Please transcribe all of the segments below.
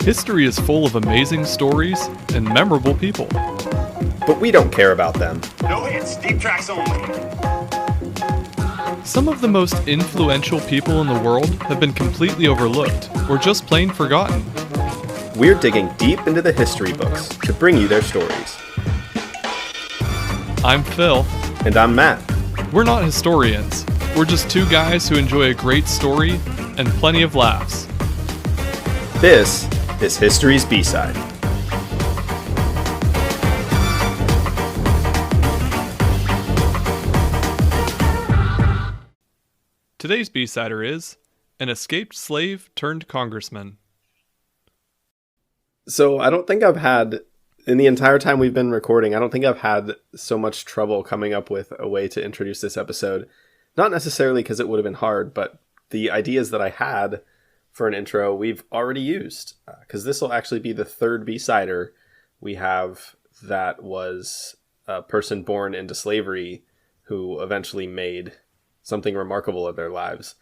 History is full of amazing stories and memorable people. But we don't care about them. No hits, deep tracks only. Some of the most influential people in the world have been completely overlooked or just plain forgotten. We're digging deep into the history books to bring you their stories. I'm Phil. And I'm Matt. We're not historians. We're just two guys who enjoy a great story and plenty of laughs. This is History's B-Side. Today's B-Sider is an escaped slave turned congressman. So I don't think I've had, in the entire time we've been recording, I don't think I've had so much trouble coming up with a way to introduce this episode. Not necessarily because it would have been hard, but the ideas that I had for an intro we've already used. Because this will actually be the third B-Sider we have that was a person born into slavery who eventually made something remarkable of their lives.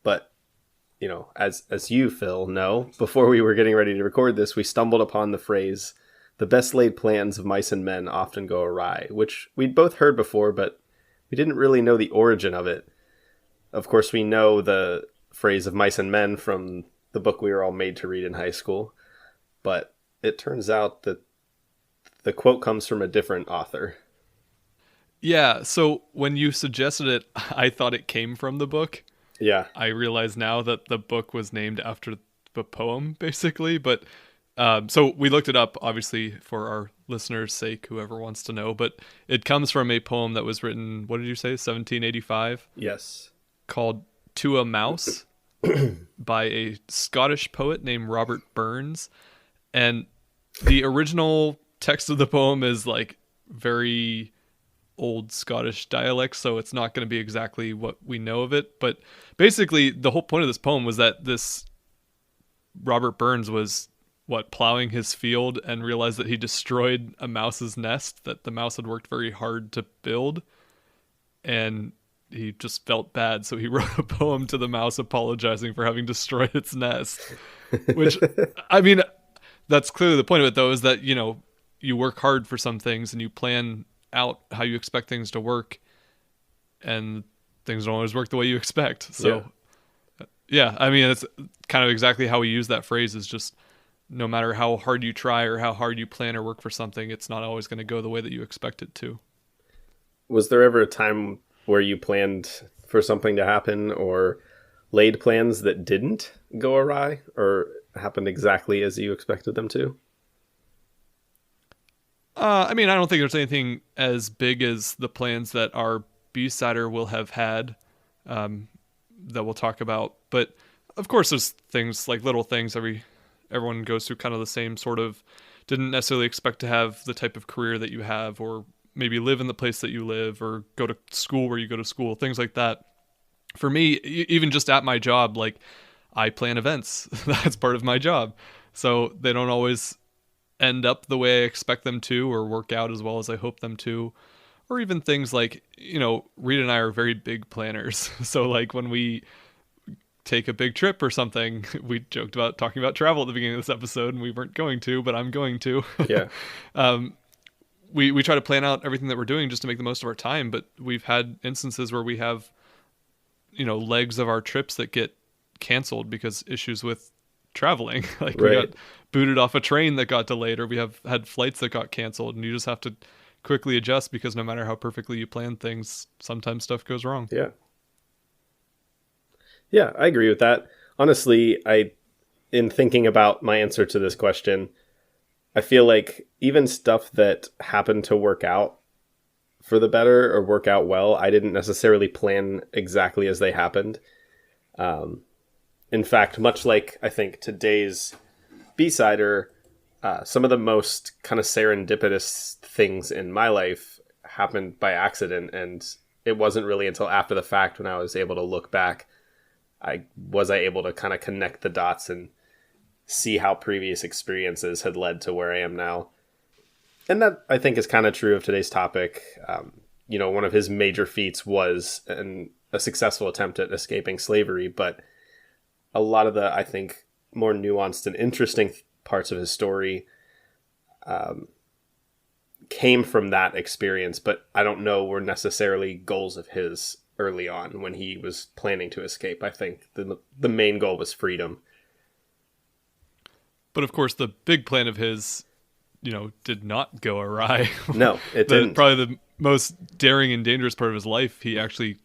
But, you know, as you, Phil, know, before we were getting ready to record this, we stumbled upon the phrase, "The best laid plans of mice and men often go awry," which we'd both heard before, but we didn't really know the origin of it. Of course, we know the phrase of mice and men from the book we were all made to read in high school, but it turns out that the quote comes from a different author. Yeah, so when you suggested it, I thought it came from the book. Yeah. I realize now that the book was named after the poem, basically. But so we looked it up, obviously, for our listeners' sake, whoever wants to know. But it comes from a poem that was written, what did you say, 1785? Yes. Called To a Mouse by a Scottish poet named Robert Burns. And the original text of the poem is like very old Scottish dialect, so it's not going to be exactly what we know of it. But basically, the whole point of this poem was that this Robert Burns was plowing his field and realized that he destroyed a mouse's nest that the mouse had worked very hard to build, and he just felt bad, so he wrote a poem to the mouse apologizing for having destroyed its nest. Which, I mean, that's clearly the point of it, though, is that, you know, you work hard for some things and you plan out how you expect things to work, and things don't always work the way you expect. So yeah, I mean, it's kind of exactly how we use that phrase, is just no matter how hard you try or how hard you plan or work for something, it's not always going to go the way that you expect it to. Was there ever a time where you planned for something to happen or laid plans that didn't go awry or happened exactly as you expected them to? I mean, I don't think there's anything as big as the plans that our B-Sider will have had that we'll talk about. But of course, there's things like little things. Everyone goes through kind of the same sort of, didn't necessarily expect to have the type of career that you have, or maybe live in the place that you live, or go to school where you go to school, things like that. For me, even just at my job, like, I plan events. That's part of my job. So they don't always end up the way I expect them to, or work out as well as I hope them to. Or even things like, you know, Reed and I are very big planners. So like when we take a big trip or something, we joked about talking about travel at the beginning of this episode, and we weren't going to, but I'm going to. Yeah. We try to plan out everything that we're doing just to make the most of our time, but we've had instances where we have, you know, legs of our trips that get canceled because issues with traveling. Like we got booted off a train that got delayed, or we have had flights that got canceled, and you just have to quickly adjust, because no matter how perfectly you plan things, sometimes stuff goes wrong. Yeah, I agree with that. Honestly, in thinking about my answer to this question, I feel like even stuff that happened to work out for the better or work out well, I didn't necessarily plan exactly as they happened. In fact, much like I think today's B-Sider, some of the most kind of serendipitous things in my life happened by accident, and it wasn't really until after the fact, when I was able to look back, I was able to kind of connect the dots and see how previous experiences had led to where I am now. And that, I think, is kind of true of today's topic. You know, one of his major feats was a successful attempt at escaping slavery, but a lot of the, I think, more nuanced and interesting parts of his story came from that experience, but I don't know were necessarily goals of his early on when he was planning to escape. I think the main goal was freedom. But of course, the big plan of his, did not go awry. No, it didn't. Probably the most daring and dangerous part of his life, he actually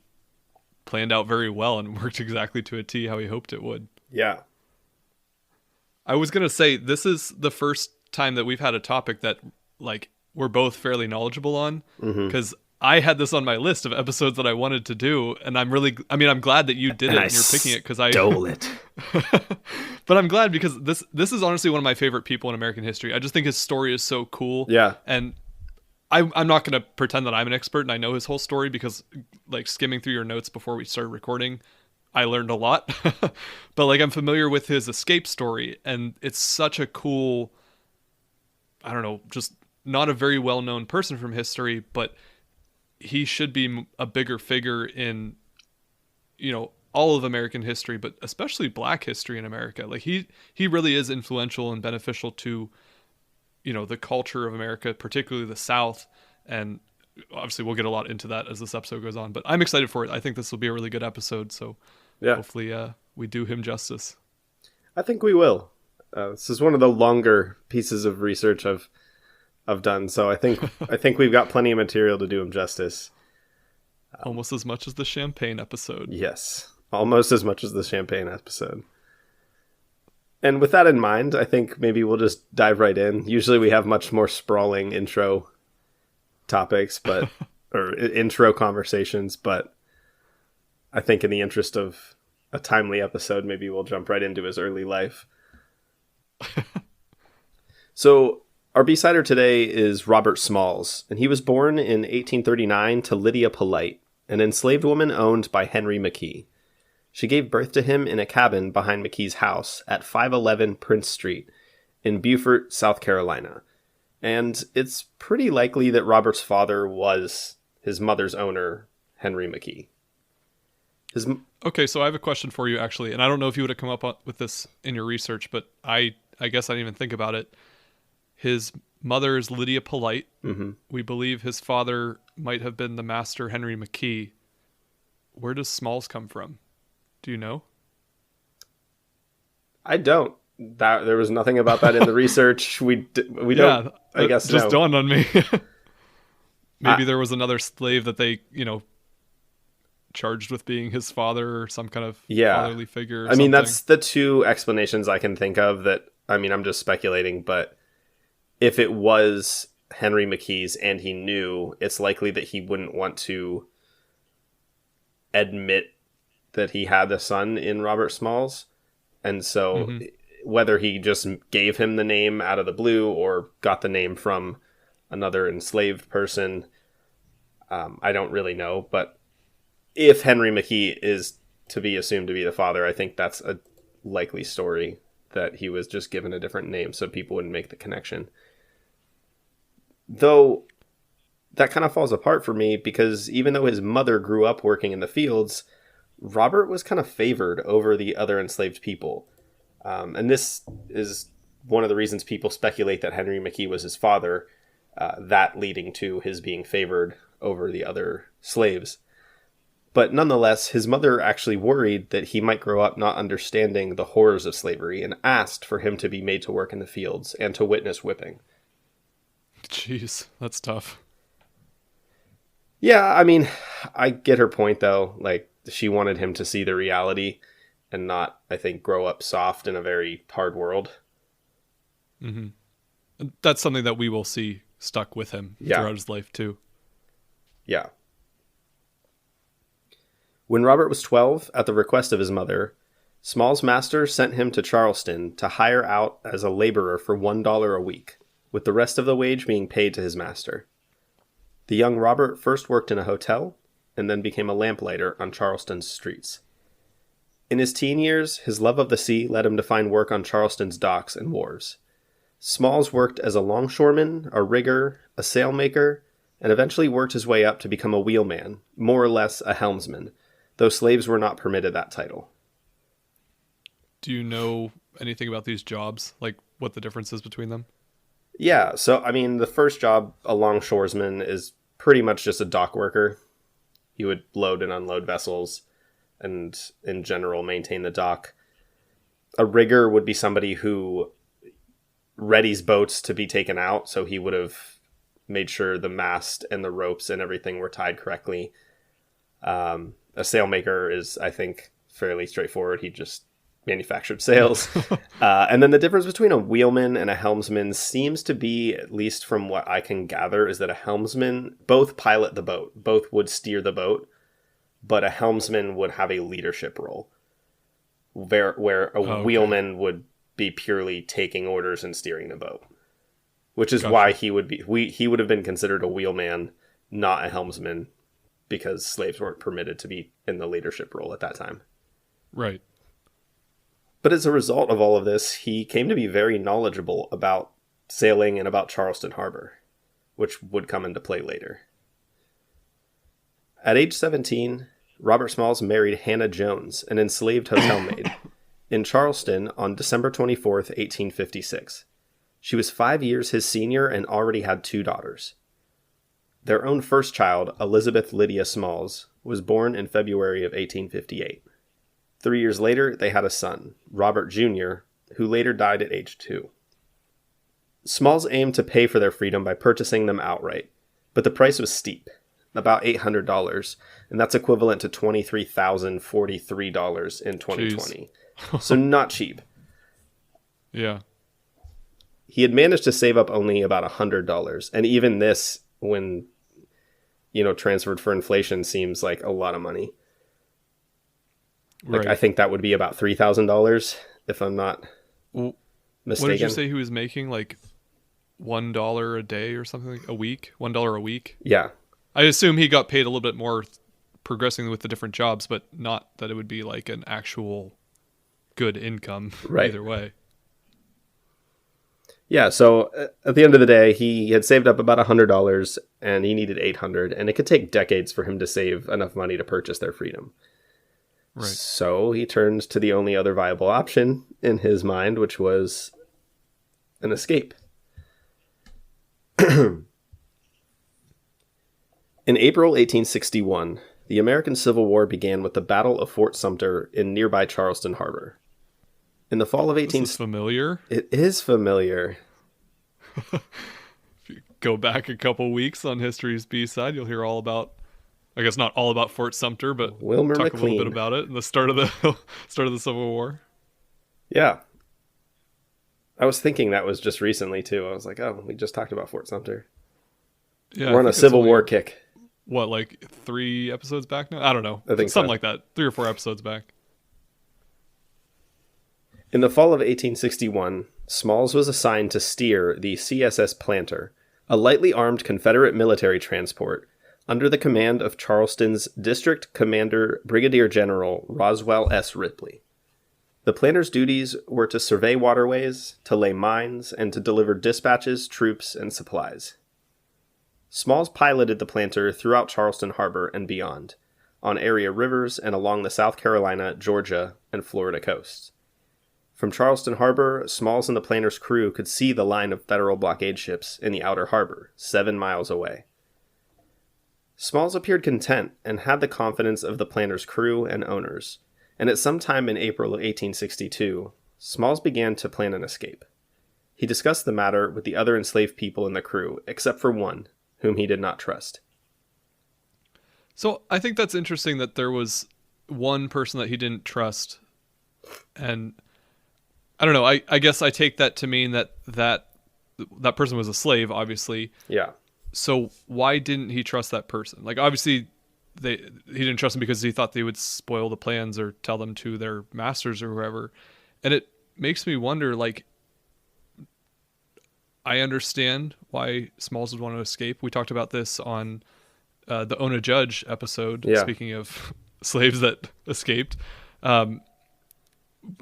planned out very well and worked exactly to a T how he hoped it would. Yeah. I was going to say, this is the first time that we've had a topic that, like, we're both fairly knowledgeable on, because I had this on my list of episodes that I wanted to do, and I'm glad that you did it and you're picking it, because I stole it. But I'm glad because this is honestly one of my favorite people in American history. I just think his story is so cool. Yeah. And I'm not going to pretend that I'm an expert and I know his whole story, because, like, skimming through your notes before we started recording, I learned a lot. But, like, I'm familiar with his escape story, and it's such a cool, I don't know, just not a very well-known person from history, but he should be a bigger figure in, all of American history, but especially Black history in America. Like, he really is influential and beneficial to, the culture of America, particularly the South. And obviously we'll get a lot into that as this episode goes on, but I'm excited for it. I think this will be a really good episode. So yeah, hopefully we do him justice. I think we will. This is one of the longer pieces of research I've done. So I think we've got plenty of material to do him justice. Almost as much as the Champagne episode. Yes. Almost as much as the Champagne episode. And with that in mind, I think maybe we'll just dive right in. Usually we have much more sprawling intro topics, or intro conversations, but I think in the interest of a timely episode, maybe we'll jump right into his early life. So our B-sider today is Robert Smalls, and he was born in 1839 to Lydia Polite, an enslaved woman owned by Henry McKee. She gave birth to him in a cabin behind McKee's house at 511 Prince Street in Beaufort, South Carolina. And it's pretty likely that Robert's father was his mother's owner, Henry McKee. Okay, so I have a question for you, actually, and I don't know if you would have come up with this in your research, but I guess I didn't even think about it. His mother is Lydia Polite. Mm-hmm. We believe his father might have been the master Henry McKee. Where does Smalls come from? Do you know? I don't. There was nothing about that in the research. We don't. Yeah, I guess just no. dawned on me. Maybe there was another slave that they, charged with being his father or some kind of fatherly figure. I mean, that's the two explanations I can think of. That, I mean, I'm just speculating, but if it was Henry McKee's and he knew, it's likely that he wouldn't want to admit that he had a son in Robert Smalls. And so whether he just gave him the name out of the blue or got the name from another enslaved person, I don't really know. But if Henry McKee is to be assumed to be the father, I think that's a likely story, that he was just given a different name so people wouldn't make the connection. Though that kind of falls apart for me, because even though his mother grew up working in the fields, Robert was kind of favored over the other enslaved people. And this is one of the reasons people speculate that Henry McKee was his father, that leading to his being favored over the other slaves. But nonetheless, his mother actually worried that he might grow up not understanding the horrors of slavery and asked for him to be made to work in the fields and to witness whipping. Jeez, that's tough. Yeah, I mean, I get her point, though. Like, she wanted him to see the reality and not, I think, grow up soft in a very hard world. Mm-hmm. That's something that we will see stuck with him throughout his life, too. Yeah. When Robert was 12, at the request of his mother, Small's master sent him to Charleston to hire out as a laborer for $1 a week, with the rest of the wage being paid to his master. The young Robert first worked in a hotel, and then became a lamplighter on Charleston's streets. In his teen years, his love of the sea led him to find work on Charleston's docks and wharves. Smalls worked as a longshoreman, a rigger, a sailmaker, and eventually worked his way up to become a wheelman, more or less a helmsman, though slaves were not permitted that title. Do you know anything about these jobs? Like what the difference is between them? Yeah, so I mean, the first job, a longshoresman, is pretty much just a dock worker. He would load and unload vessels and, in general, maintain the dock. A rigger would be somebody who readies boats to be taken out, so he would have made sure the mast and the ropes and everything were tied correctly. A sailmaker is, I think, fairly straightforward. He just manufactured sails. And then the difference between a wheelman and a helmsman seems to be, at least from what I can gather, is that a helmsman both pilot the boat, both would steer the boat, but a helmsman would have a leadership role, where a wheelman would be purely taking orders and steering the boat, which is why he would have been considered a wheelman, not a helmsman, because slaves weren't permitted to be in the leadership role at that time. Right. But as a result of all of this, he came to be very knowledgeable about sailing and about Charleston Harbor, which would come into play later. At age 17, Robert Smalls married Hannah Jones, an enslaved hotel maid, in Charleston on December 24th, 1856. She was 5 years his senior and already had 2 daughters. Their own first child, Elizabeth Lydia Smalls, was born in February of 1858. 3 years later, they had a son, Robert Jr., who later died at age 2. Smalls aimed to pay for their freedom by purchasing them outright, but the price was steep, about $800, and that's equivalent to $23,043 in 2020. So not cheap. Yeah. He had managed to save up only about $100, and even this, when, transferred for inflation, seems like a lot of money. Like, right. I think that would be about $3,000 if I'm not mistaken. What did you say he was making? Like $1 a day or something? A week? $1 a week? Yeah. I assume he got paid a little bit more progressing with the different jobs, but not that it would be like an actual good income either way. Yeah, so at the end of the day, he had saved up about $100 and he needed $800, and it could take decades for him to save enough money to purchase their freedom. Right. So he turned to the only other viable option in his mind, which was an escape. In April 1861, the American Civil War began with the Battle of Fort Sumter in nearby Charleston Harbor. In the fall of This is familiar. It is familiar. If you go back a couple weeks on History's B-side, you'll hear all about, I guess not all about Fort Sumter, but Wilmer talk McLean. a little bit about it and the start of the Civil War. Yeah. I was thinking that was just recently too. I was like, oh, we just talked about Fort Sumter. Yeah, we're on a Civil War kick. What, like 3 episodes back now? I don't know. I think something like that. 3 or 4 episodes back. In the fall of 1861, Smalls was assigned to steer the CSS Planter, a lightly armed Confederate military transport, under the command of Charleston's District Commander Brigadier General Roswell S. Ripley. The Planter's duties were to survey waterways, to lay mines, and to deliver dispatches, troops, and supplies. Smalls piloted the Planter throughout Charleston Harbor and beyond, on area rivers and along the South Carolina, Georgia, and Florida coasts. From Charleston Harbor, Smalls and the Planter's crew could see the line of Federal blockade ships in the outer harbor, 7 miles away. Smalls appeared content and had the confidence of the Planter's crew and owners, and at some time in April of 1862, Smalls began to plan an escape. He discussed the matter with the other enslaved people in the crew, except for one, whom he did not trust. So I think that's interesting that there was one person that he didn't trust, and I don't know, I guess I take that to mean that person was a slave, obviously. Yeah. So why didn't he trust that person? Like, obviously, he didn't trust them because he thought they would spoil the plans or tell them to their masters or whoever. And it makes me wonder, like, I understand why Smalls would want to escape. We talked about this on the Ona Judge episode, speaking of slaves that escaped.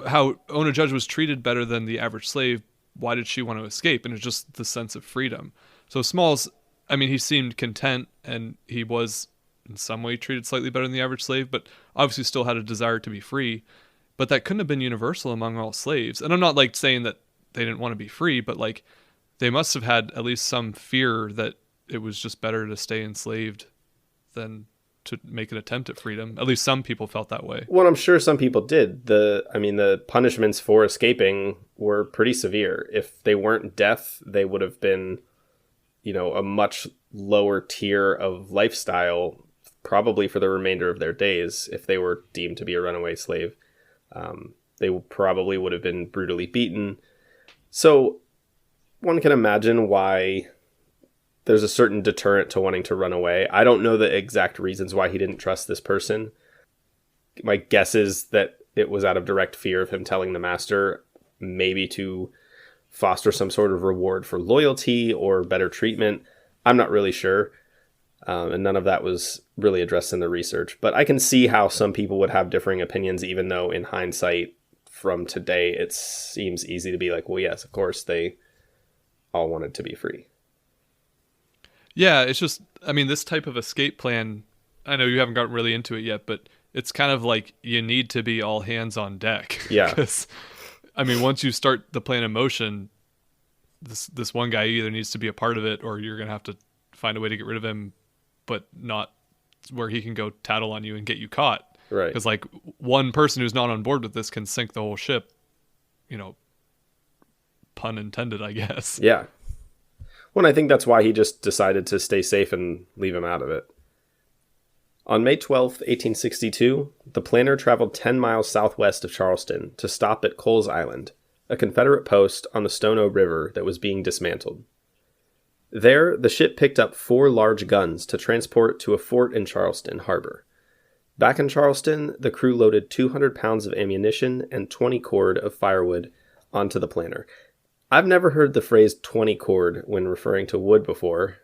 How Ona Judge was treated better than the average slave. Why did she want to escape? And it's just the sense of freedom. So Smalls, I mean, he seemed content, and he was in some way treated slightly better than the average slave, but obviously still had a desire to be free. but that couldn't have been universal among all slaves. And I'm not like saying that they didn't want to be free, but like they must have had at least some fear that it was just better to stay enslaved than to make an attempt at freedom. At least some people felt that way. Well, I'm sure some people did. The punishments for escaping were pretty severe. If they weren't death, they would have been, a much lower tier of lifestyle, probably for the remainder of their days. If they were deemed to be a runaway slave, they probably would have been brutally beaten. So one can imagine why there's a certain deterrent to wanting to run away. I don't know the exact reasons why he didn't trust this person. My guess is that it was out of direct fear of him telling the master, maybe to foster some sort of reward for loyalty or better treatment. I'm not really sure. And none of that was really addressed in the research. But I can see how some people would have differing opinions, even though in hindsight from today, it seems easy to be like, well, yes, of course, they all wanted to be free. Yeah, it's just, this type of escape plan, I know you haven't gotten really into it yet, but it's kind of like you need to be all hands on deck. Yeah. Because, once you start the plan in motion, this one guy either needs to be a part of it or you're going to have to find a way to get rid of him, but not where he can go tattle on you and get you caught. Right. Because, like, one person who's not on board with this can sink the whole ship, pun intended, I guess. Yeah. Well, I think that's why he just decided to stay safe and leave him out of it. On May 12th, 1862, the planner traveled 10 miles southwest of Charleston to stop at Coles Island, a Confederate post on the Stono River that was being dismantled. There, the ship picked up 4 large guns to transport to a fort in Charleston harbor. Back in Charleston, the crew loaded 200 pounds of ammunition and 20 cord of firewood onto the planner. I've never heard the phrase 20 cord when referring to wood before,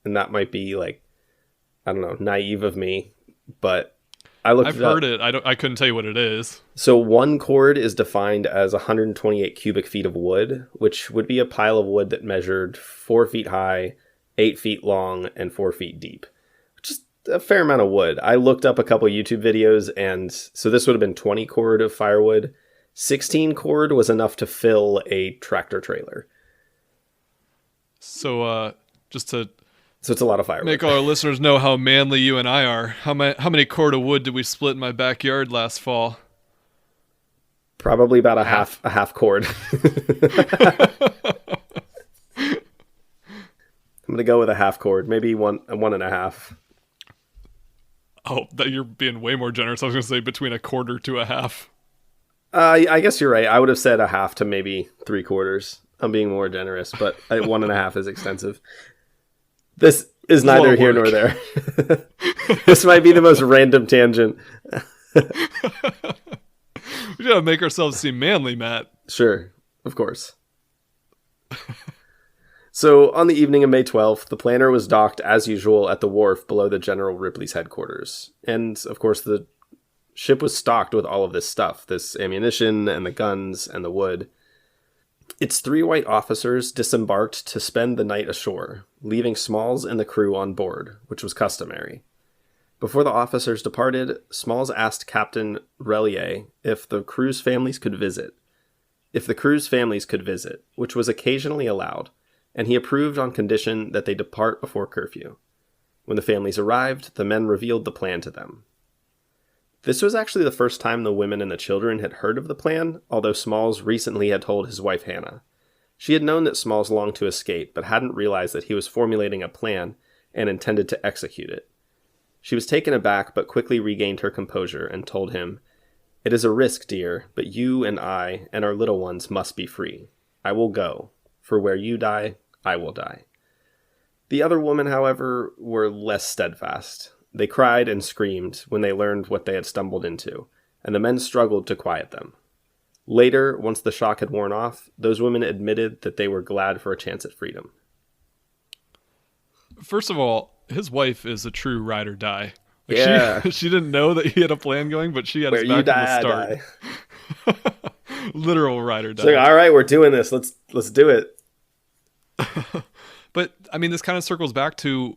and that might be like, I don't know, naive of me, but I've heard it. I couldn't tell you what it is. So 1 cord is defined as 128 cubic feet of wood, which would be a pile of wood that measured 4 feet high, 8 feet long, and 4 feet deep. Just a fair amount of wood. I looked up a couple YouTube videos, and so this would have been 20 cord of firewood. 16 cord was enough to fill a tractor trailer. So So it's a lot of firewood. Make all our listeners know how manly you and I are. How many cord of wood did we split in my backyard last fall? Probably about a half cord. I'm gonna go with a half cord, maybe one and a half. Oh, you're being way more generous. I was gonna say between a quarter to a half. I guess you're right. I would have said a half to maybe 3/4. I'm being more generous, but 1.5 is extensive. This is neither here nor there. This might be the most random tangent. We gotta make ourselves seem manly, Matt. Sure, of course. So, on the evening of May 12th, the planner was docked as usual at the wharf below the General Ripley's headquarters. And, of course, the ship was stocked with all of this stuff, this ammunition and the guns and the wood. Its 3 white officers disembarked to spend the night ashore, leaving Smalls and the crew on board, which was customary. Before the officers departed, Smalls asked Captain Relier if the crew's families could visit, which was occasionally allowed, and he approved on condition that they depart before curfew. When the families arrived, the men revealed the plan to them. This was actually the first time the women and the children had heard of the plan, although Smalls recently had told his wife Hannah. She had known that Smalls longed to escape, but hadn't realized that he was formulating a plan and intended to execute it. She was taken aback, but quickly regained her composure and told him, "It is a risk, dear, but you and I and our little ones must be free. I will go, for where you die, I will die." The other women, however, were less steadfast. They cried and screamed when they learned what they had stumbled into, and the men struggled to quiet them. Later, once the shock had worn off, those women admitted that they were glad for a chance at freedom. First of all, his wife is a true ride or die. Like Yeah. She didn't know that he had a plan going, but she had his back from the start. Literal ride or die. She's like, all right, we're doing this. Let's do it. But, this kind of circles back to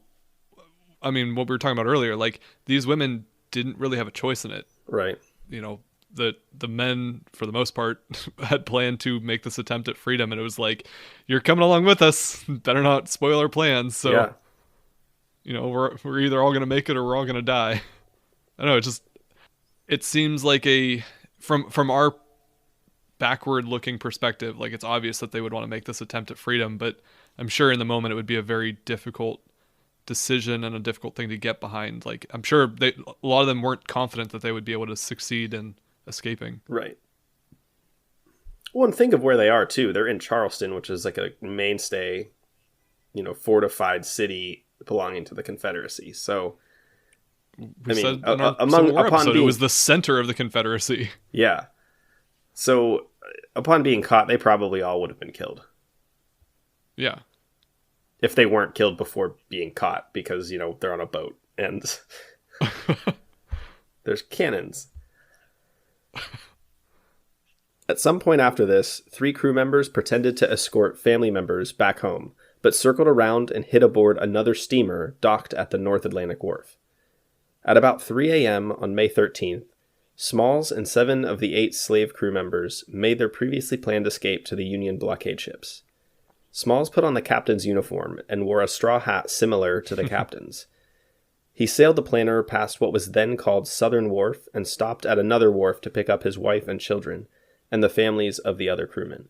what we were talking about earlier. Like, these women didn't really have a choice in it. Right. the men, for the most part, had planned to make this attempt at freedom, and it was like, you're coming along with us, better not spoil our plans. So Yeah. We're either all gonna make it or we're all gonna die. I don't know, it seems like from our backward looking perspective, like it's obvious that they would want to make this attempt at freedom, but I'm sure in the moment it would be a very difficult decision and a difficult thing to get behind. Like, I'm sure a lot of them weren't confident that they would be able to succeed in escaping. Right. Well, and think of where they are too. They're in Charleston, which is like a mainstay, fortified city belonging to the Confederacy. So, We said in our Civil War episode, it was the center of the Confederacy. Yeah. So, upon being caught, they probably all would have been killed. Yeah. If they weren't killed before being caught, because, they're on a boat and there's cannons. At some point after this, 3 crew members pretended to escort family members back home, but circled around and hid aboard another steamer docked at the North Atlantic Wharf. At about 3 a.m. on May 13th, Smalls and 7 of the 8 slave crew members made their previously planned escape to the Union blockade ships. Smalls put on the captain's uniform and wore a straw hat similar to the captain's. He sailed the planter past what was then called Southern Wharf and stopped at another wharf to pick up his wife and children and the families of the other crewmen.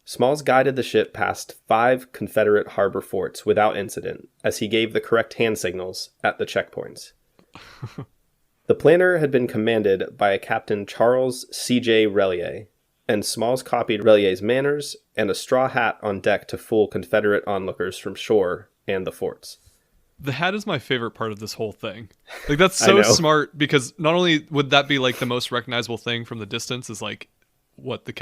Smalls guided the ship past 5 Confederate harbor forts without incident as he gave the correct hand signals at the checkpoints. The planter had been commanded by a Captain Charles C.J. Relier, and Smalls copied Relier's manners and a straw hat on deck to fool Confederate onlookers from shore and the forts. The hat is my favorite part of this whole thing. Like, that's so smart, because not only would that be like the most recognizable thing from the distance is like what the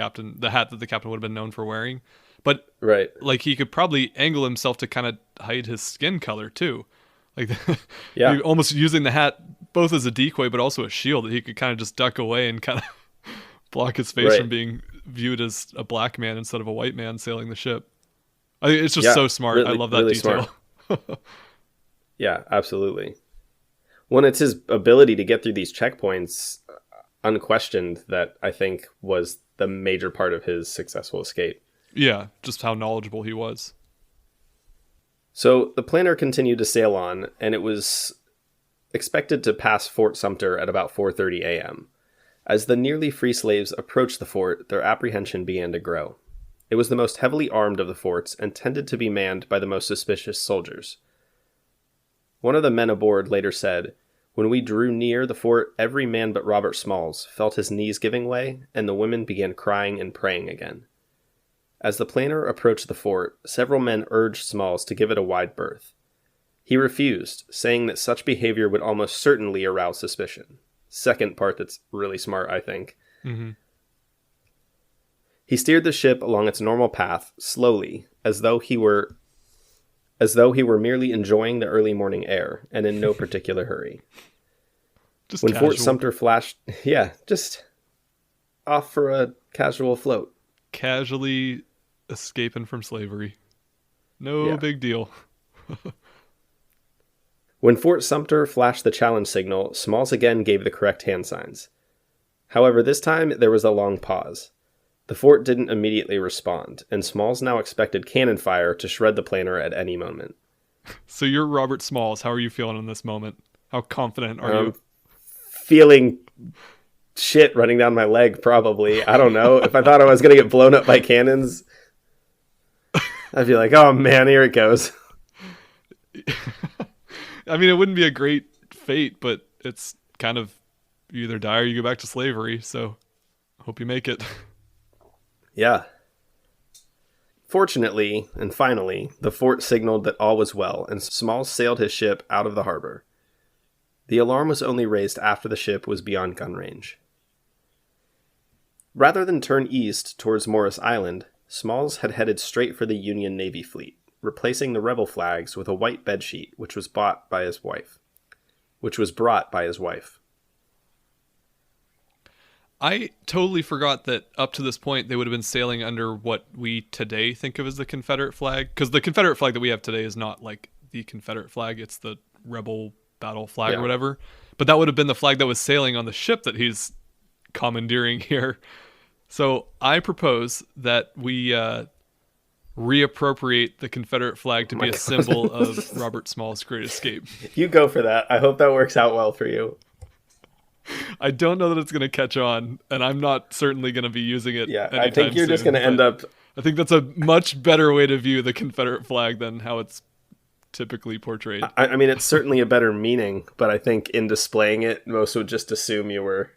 hat that the captain would have been known for wearing, but right, like he could probably angle himself to kind of hide his skin color too. Like, yeah, almost using the hat both as a decoy but also a shield that he could kind of just duck away and kind of block his face from being viewed as a black man instead of a white man sailing the ship. It's just so smart. Really, I love that really detail. Yeah, absolutely. When it's his ability to get through these checkpoints unquestioned that I think was the major part of his successful escape. Yeah, just how knowledgeable he was. So the planter continued to sail on, and it was expected to pass Fort Sumter at about 4:30 a.m. As the nearly free slaves approached the fort, their apprehension began to grow. It was the most heavily armed of the forts and tended to be manned by the most suspicious soldiers. One of the men aboard later said, "When we drew near the fort, every man but Robert Smalls felt his knees giving way, and the women began crying and praying again." As the planter approached the fort, several men urged Smalls to give it a wide berth. He refused, saying that such behavior would almost certainly arouse suspicion. Second part that's really smart, I think. Mm-hmm. He steered the ship along its normal path, slowly, as though he were merely enjoying the early morning air, and in no particular hurry. Just when casual. Fort Sumter flashed, just off for a casual float. Casually escaping from slavery. No big deal. When Fort Sumter flashed the challenge signal, Smalls again gave the correct hand signs. However, this time there was a long pause. The fort didn't immediately respond, and Smalls now expected cannon fire to shred the planter at any moment. So you're Robert Smalls. How are you feeling in this moment? How confident are you? Feeling shit running down my leg, probably. I don't know. If I thought I was going to get blown up by cannons, I'd be like, oh man, here it goes. I mean, it wouldn't be a great fate, but it's kind of, you either die or you go back to slavery, so hope you make it. Yeah. Fortunately, and finally, the fort signaled that all was well, and Smalls sailed his ship out of the harbor. The alarm was only raised after the ship was beyond gun range. Rather than turn east towards Morris Island, Smalls had headed straight for the Union Navy fleet, replacing the rebel flags with a white bedsheet which was brought by his wife. I totally forgot that up to this point they would have been sailing under what we today think of as the Confederate flag, because the Confederate flag that we have today is not like the Confederate flag, it's the rebel battle flag or whatever. But that would have been the flag that was sailing on the ship that he's commandeering here. So I propose that we reappropriate the Confederate flag to be a symbol of Robert Small's great escape. You go for that. I hope that works out well for you. I don't know that it's going to catch on, and I'm not certainly going to be using it. Yeah, anytime I think you're just soon, going to end up... I think that's a much better way to view the Confederate flag than how it's typically portrayed. I mean, it's certainly a better meaning, but I think in displaying it, most would just assume you were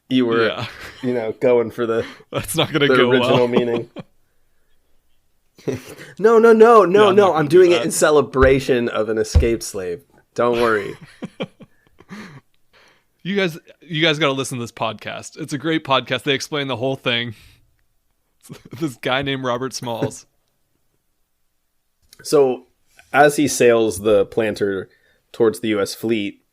going for the that's not going to go original well. meaning. No. I'm doing it in celebration of an escaped slave. Don't worry. You guys got to listen to this podcast. It's a great podcast. They explain the whole thing. This guy named Robert Smalls. So, as he sails the planter towards the U.S. fleet,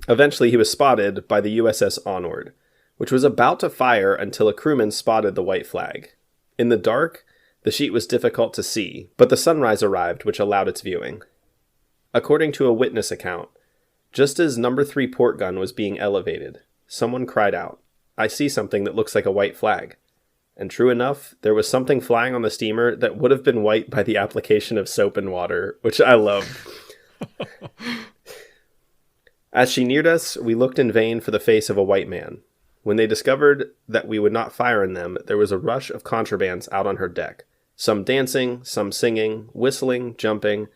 eventually he was spotted by the USS Onward, which was about to fire until a crewman spotted the white flag. In the dark, the sheet was difficult to see, but the sunrise arrived, which allowed its viewing. According to a witness account, just as No. 3 port gun was being elevated, someone cried out, "I see something that looks like a white flag." And true enough, there was something flying on the steamer that would have been white by the application of soap and water, which I love. As she neared us, we looked in vain for the face of a white man. When they discovered that we would not fire on them, there was a rush of contrabands out on her deck, some dancing, some singing, whistling, jumping,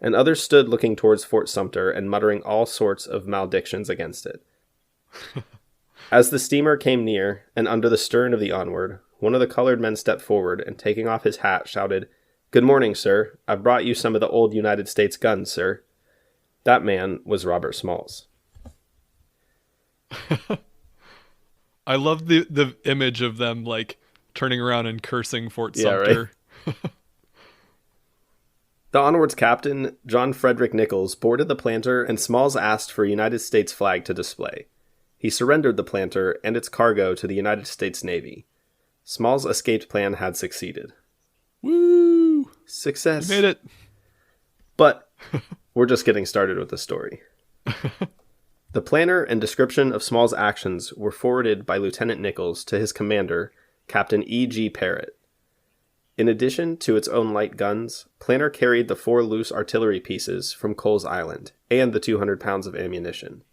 and others stood looking towards Fort Sumter and muttering all sorts of maledictions against it. As the steamer came near, and under the stern of the Onward, one of the colored men stepped forward and, taking off his hat, shouted, "Good morning, sir. I've brought you some of the old United States guns, sir." That man was Robert Smalls. I love the image of them like turning around and cursing Fort Sumter. Right? The Onward's captain, John Frederick Nichols, boarded the planter, and Smalls asked for a United States flag to display. He surrendered the planter and its cargo to the United States Navy. Smalls' escape plan had succeeded. Woo! Success. We made it. But we're just getting started with the story. The planner and description of Smalls' actions were forwarded by Lieutenant Nichols to his commander, Captain E.G. Parrott. In addition to its own light guns, Planner carried the 4 loose artillery pieces from Coles Island and the 200 pounds of ammunition.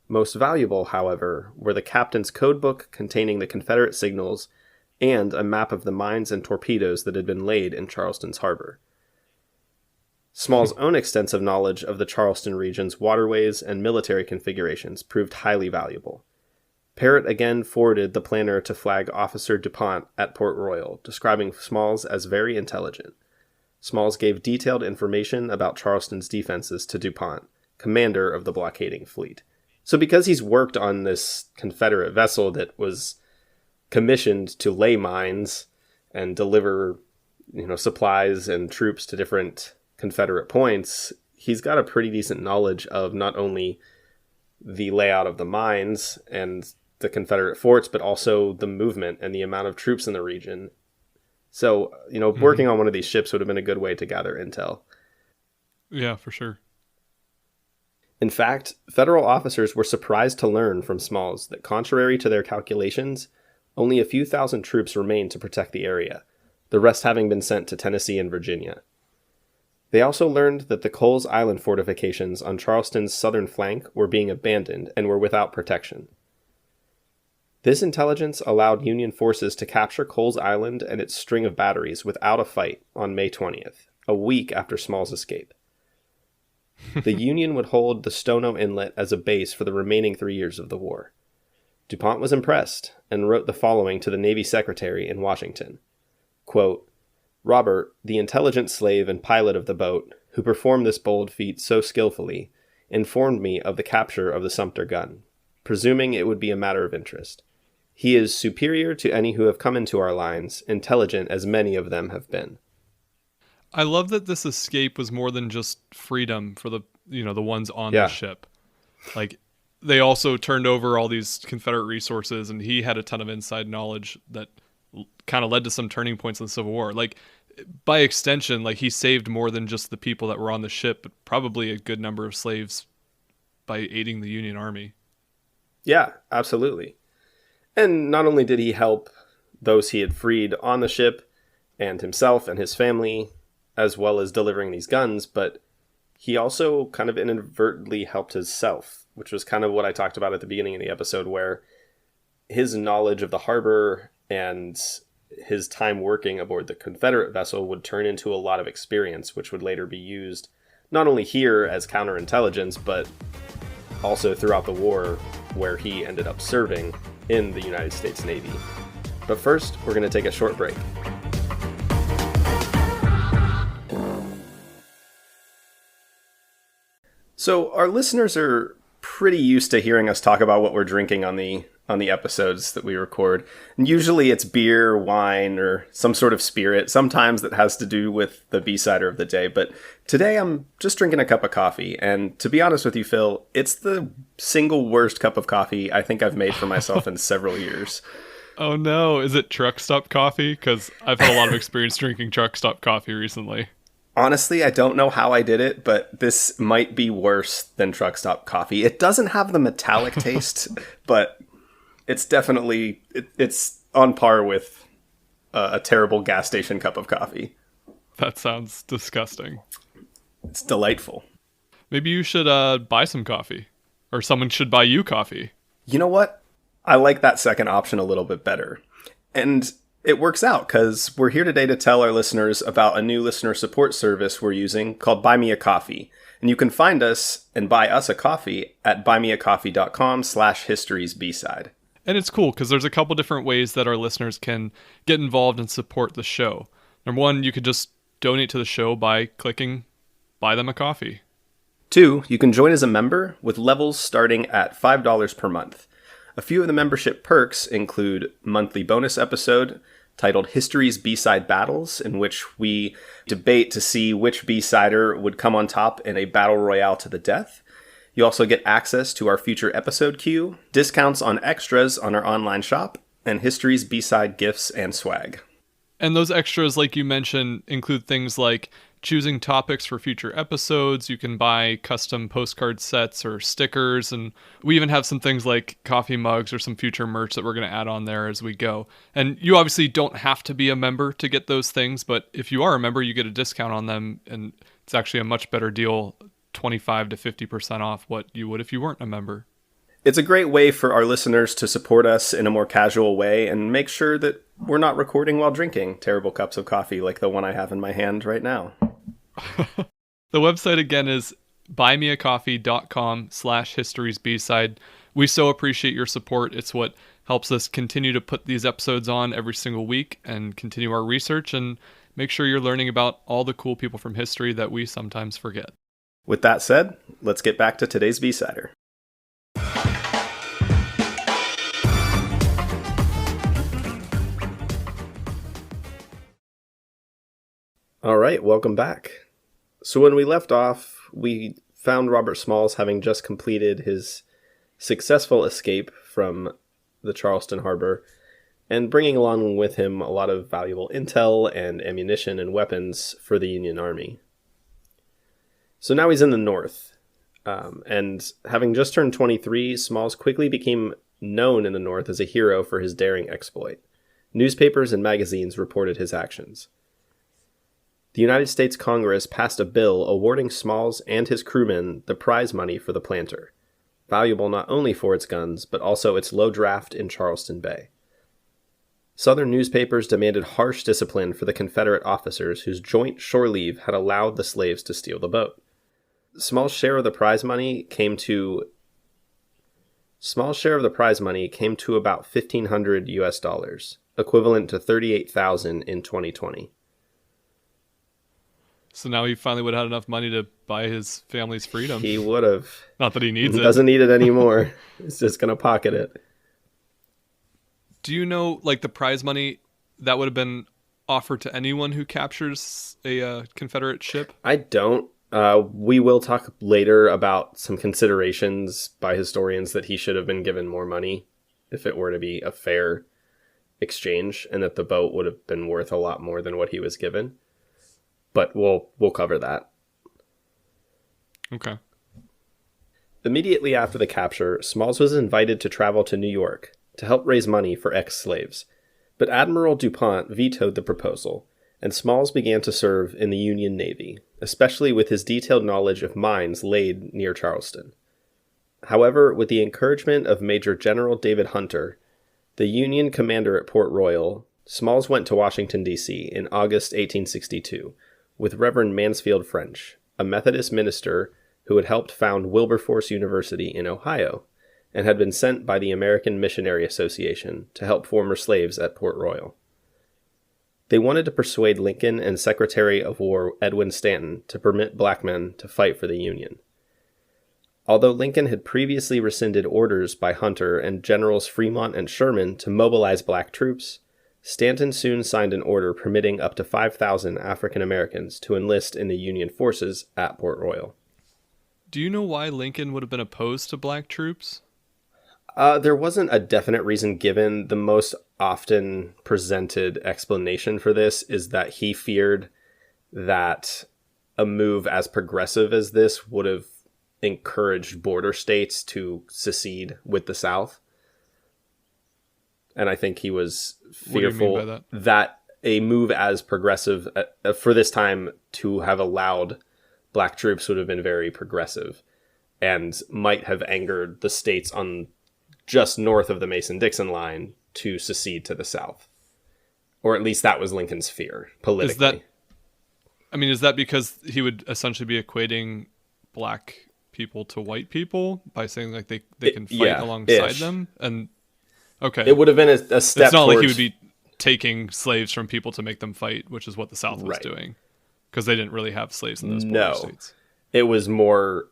Most valuable, however, were the captain's code book containing the Confederate signals and a map of the mines and torpedoes that had been laid in Charleston's harbor. Small's own extensive knowledge of the Charleston region's waterways and military configurations proved highly valuable. Parrott again forwarded the planner to Flag Officer DuPont at Port Royal, describing Smalls as very intelligent. Smalls gave detailed information about Charleston's defenses to DuPont, commander of the blockading fleet. So because he's worked on this Confederate vessel that was commissioned to lay mines and deliver, supplies and troops to different Confederate points, he's got a pretty decent knowledge of not only the layout of the mines and the Confederate forts, but also the movement and the amount of troops in the region. So, working on one of these ships would have been a good way to gather intel. Yeah, for sure. In fact, federal officers were surprised to learn from Smalls that, contrary to their calculations, only a few thousand troops remained to protect the area, the rest having been sent to Tennessee and Virginia. They also learned that the Coles Island fortifications on Charleston's southern flank were being abandoned and were without protection. This intelligence allowed Union forces to capture Coles Island and its string of batteries without a fight on May 20th, a week after Smalls' escape. The Union would hold the Stono Inlet as a base for the remaining 3 years of the war. DuPont was impressed and wrote the following to the Navy Secretary in Washington. Quote, "Robert, the intelligent slave and pilot of the boat, who performed this bold feat so skillfully, informed me of the capture of the Sumter gun, presuming it would be a matter of interest. He is superior to any who have come into our lines, intelligent as many of them have been." I love that this escape was more than just freedom for the ones on the ship. Like, they also turned over all these Confederate resources, and he had a ton of inside knowledge that kind of led to some turning points in the Civil War. Like, by extension, like, he saved more than just the people that were on the ship, but probably a good number of slaves by aiding the Union Army. Yeah, absolutely. And not only did he help those he had freed on the ship and himself and his family, as well as delivering these guns, but he also kind of inadvertently helped himself, which was kind of what I talked about at the beginning of the episode, where his knowledge of the harbor and his time working aboard the Confederate vessel would turn into a lot of experience, which would later be used not only here as counterintelligence, but also throughout the war, where he ended up serving in the United States Navy. But first, we're going to take a short break. So our listeners are pretty used to hearing us talk about what we're drinking on the episodes that we record. And usually it's beer, wine, or some sort of spirit, sometimes that has to do with the B-sider of the day. But today I'm just drinking a cup of coffee. And to be honest with you, Phil, it's the single worst cup of coffee I think I've made for myself in several years. Oh no, is it truck stop coffee? Because I've had a lot of experience drinking truck stop coffee recently. Honestly, I don't know how I did it, but this might be worse than truck stop coffee. It doesn't have the metallic taste, but it's definitely, it's on par with a terrible gas station cup of coffee. That sounds disgusting. It's delightful. Maybe you should buy some coffee. Or someone should buy you coffee. You know what? I like that second option a little bit better. And it works out because we're here today to tell our listeners about a new listener support service we're using called Buy Me a Coffee. And you can find us and buy us a coffee at buymeacoffee.com/historiesbside. And it's cool because there's a couple different ways that our listeners can get involved and support the show. Number one, you could just donate to the show by clicking Buy Them a Coffee. 2, you can join as a member with levels starting at $5 per month. A few of the membership perks include monthly bonus episode titled History's B-Side Battles, in which we debate to see which B-sider would come on top in a battle royale to the death. You also get access to our future episode queue, discounts on extras on our online shop, and History's B-Side gifts and swag. And those extras, like you mentioned, include things like choosing topics for future episodes. You can buy custom postcard sets or stickers. And we even have some things like coffee mugs or some future merch that we're going to add on there as we go. And you obviously don't have to be a member to get those things. But if you are a member, you get a discount on them. And it's actually a much better deal, 25 to 50% off what you would if you weren't a member. It's a great way for our listeners to support us in a more casual way and make sure that we're not recording while drinking terrible cups of coffee like the one I have in my hand right now. The website again is buymeacoffee.com/historiesbside. We so appreciate your support. It's what helps us continue to put these episodes on every single week and continue our research and make sure you're learning about all the cool people from history that we sometimes forget. With that said, let's get back to today's B-sider. All right, welcome back. So when we left off, we found Robert Smalls having just completed his successful escape from the Charleston harbor and bringing along with him a lot of valuable intel and ammunition and weapons for the Union Army. So now he's in the North, and having just turned 23, Smalls quickly became known in the North as a hero for his daring exploit. Newspapers and magazines reported his actions. The United States Congress passed a bill awarding Smalls and his crewmen the prize money for the Planter, valuable not only for its guns, but also its low draft in Charleston Bay. Southern newspapers demanded harsh discipline for the Confederate officers whose joint shore leave had allowed the slaves to steal the boat. Small's share of the prize money came to about $1,500 US, equivalent to $38,000 in 2020. So now he finally would have had enough money to buy his family's freedom. He would have. Not that he needs it. He doesn't need it anymore. He's just going to pocket it. Do you know, like, the prize money that would have been offered to anyone who captures a Confederate ship? I don't. We will talk later about some considerations by historians that he should have been given more money if it were to be a fair exchange, and that the boat would have been worth a lot more than what he was given. But we'll cover that. Okay. Immediately after the capture, Smalls was invited to travel to New York to help raise money for ex-slaves. But Admiral DuPont vetoed the proposal, and Smalls began to serve in the Union Navy, especially with his detailed knowledge of mines laid near Charleston. However, with the encouragement of Major General David Hunter, the Union commander at Port Royal, Smalls went to Washington, D.C. in August 1862 with Reverend Mansfield French, a Methodist minister who had helped found Wilberforce University in Ohio and had been sent by the American Missionary Association to help former slaves at Port Royal. They wanted to persuade Lincoln and Secretary of War Edwin Stanton to permit black men to fight for the Union. Although Lincoln had previously rescinded orders by Hunter and Generals Fremont and Sherman to mobilize black troops, Stanton soon signed an order permitting up to 5,000 African Americans to enlist in the Union forces at Port Royal. Do you know why Lincoln would have been opposed to black troops? There wasn't a definite reason given. The most often presented explanation for this is that he feared that a move as progressive as this would have encouraged border states to secede with the South. And I think he was fearful what do you mean by that a move as progressive for this time to have allowed black troops would have been very progressive and might have angered the states on just north of the Mason-Dixon line to secede to the South. Or at least that was Lincoln's fear politically. Is that because he would essentially be equating black people to white people by saying like they can fight alongside them? And okay. It would have been a step It's not towards... like he would be taking slaves from people to make them fight, which is what the South was doing. Because they didn't really have slaves in those border states. It was more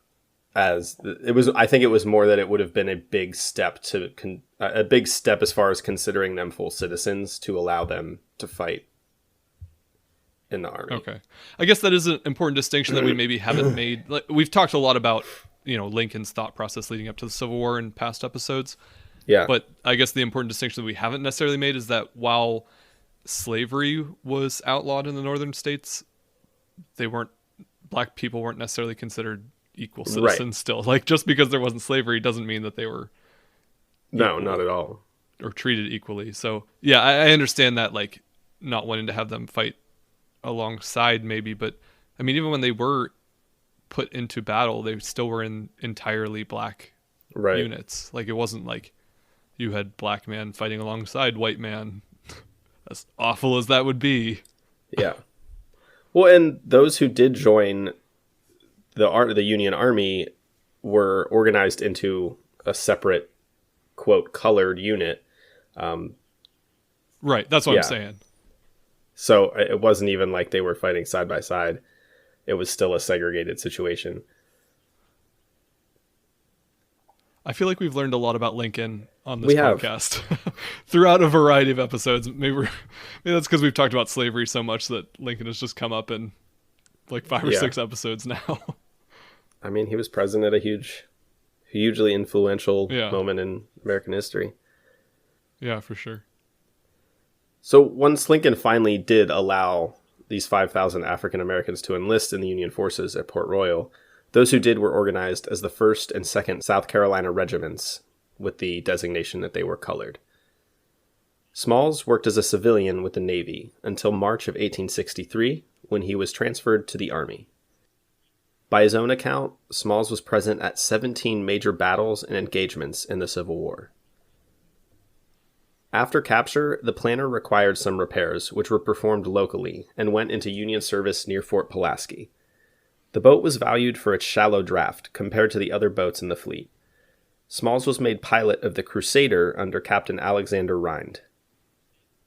I think it was more that it would have been a big step as far as considering them full citizens to allow them to fight in the army. Okay. I guess that is an important distinction that we maybe haven't made. Like, we've talked a lot about, Lincoln's thought process leading up to the Civil War in past episodes. Yeah. But I guess the important distinction that we haven't necessarily made is that while slavery was outlawed in the northern states, black people weren't necessarily considered equal citizens still. Like, just because there wasn't slavery doesn't mean that they were No, not at all. Or treated equally. So, yeah, I understand that, like, not wanting to have them fight alongside maybe, but, I mean, even when they were put into battle, they still were in entirely black units. Like, it wasn't like you had black man fighting alongside white man. As awful as that would be. Yeah. Well, and those who did join the Union Army were organized into a separate, quote, colored unit. Right, that's what I'm saying. So it wasn't even like they were fighting side by side. It was still a segregated situation. I feel like we've learned a lot about Lincoln on this podcast throughout a variety of episodes. Maybe that's because we've talked about slavery so much that Lincoln has just come up in like 5 or 6 episodes now. I mean, he was present at a hugely influential moment in American history. Yeah, for sure. So once Lincoln finally did allow these 5,000 African Americans to enlist in the Union forces at Port Royal, those who did were organized as the 1st and 2nd South Carolina regiments, with the designation that they were colored. Smalls worked as a civilian with the Navy until March of 1863, when he was transferred to the Army. By his own account, Smalls was present at 17 major battles and engagements in the Civil War. After capture, the planter required some repairs, which were performed locally and went into Union service near Fort Pulaski. The boat was valued for its shallow draft compared to the other boats in the fleet. Smalls was made pilot of the Crusader under Captain Alexander Rhind.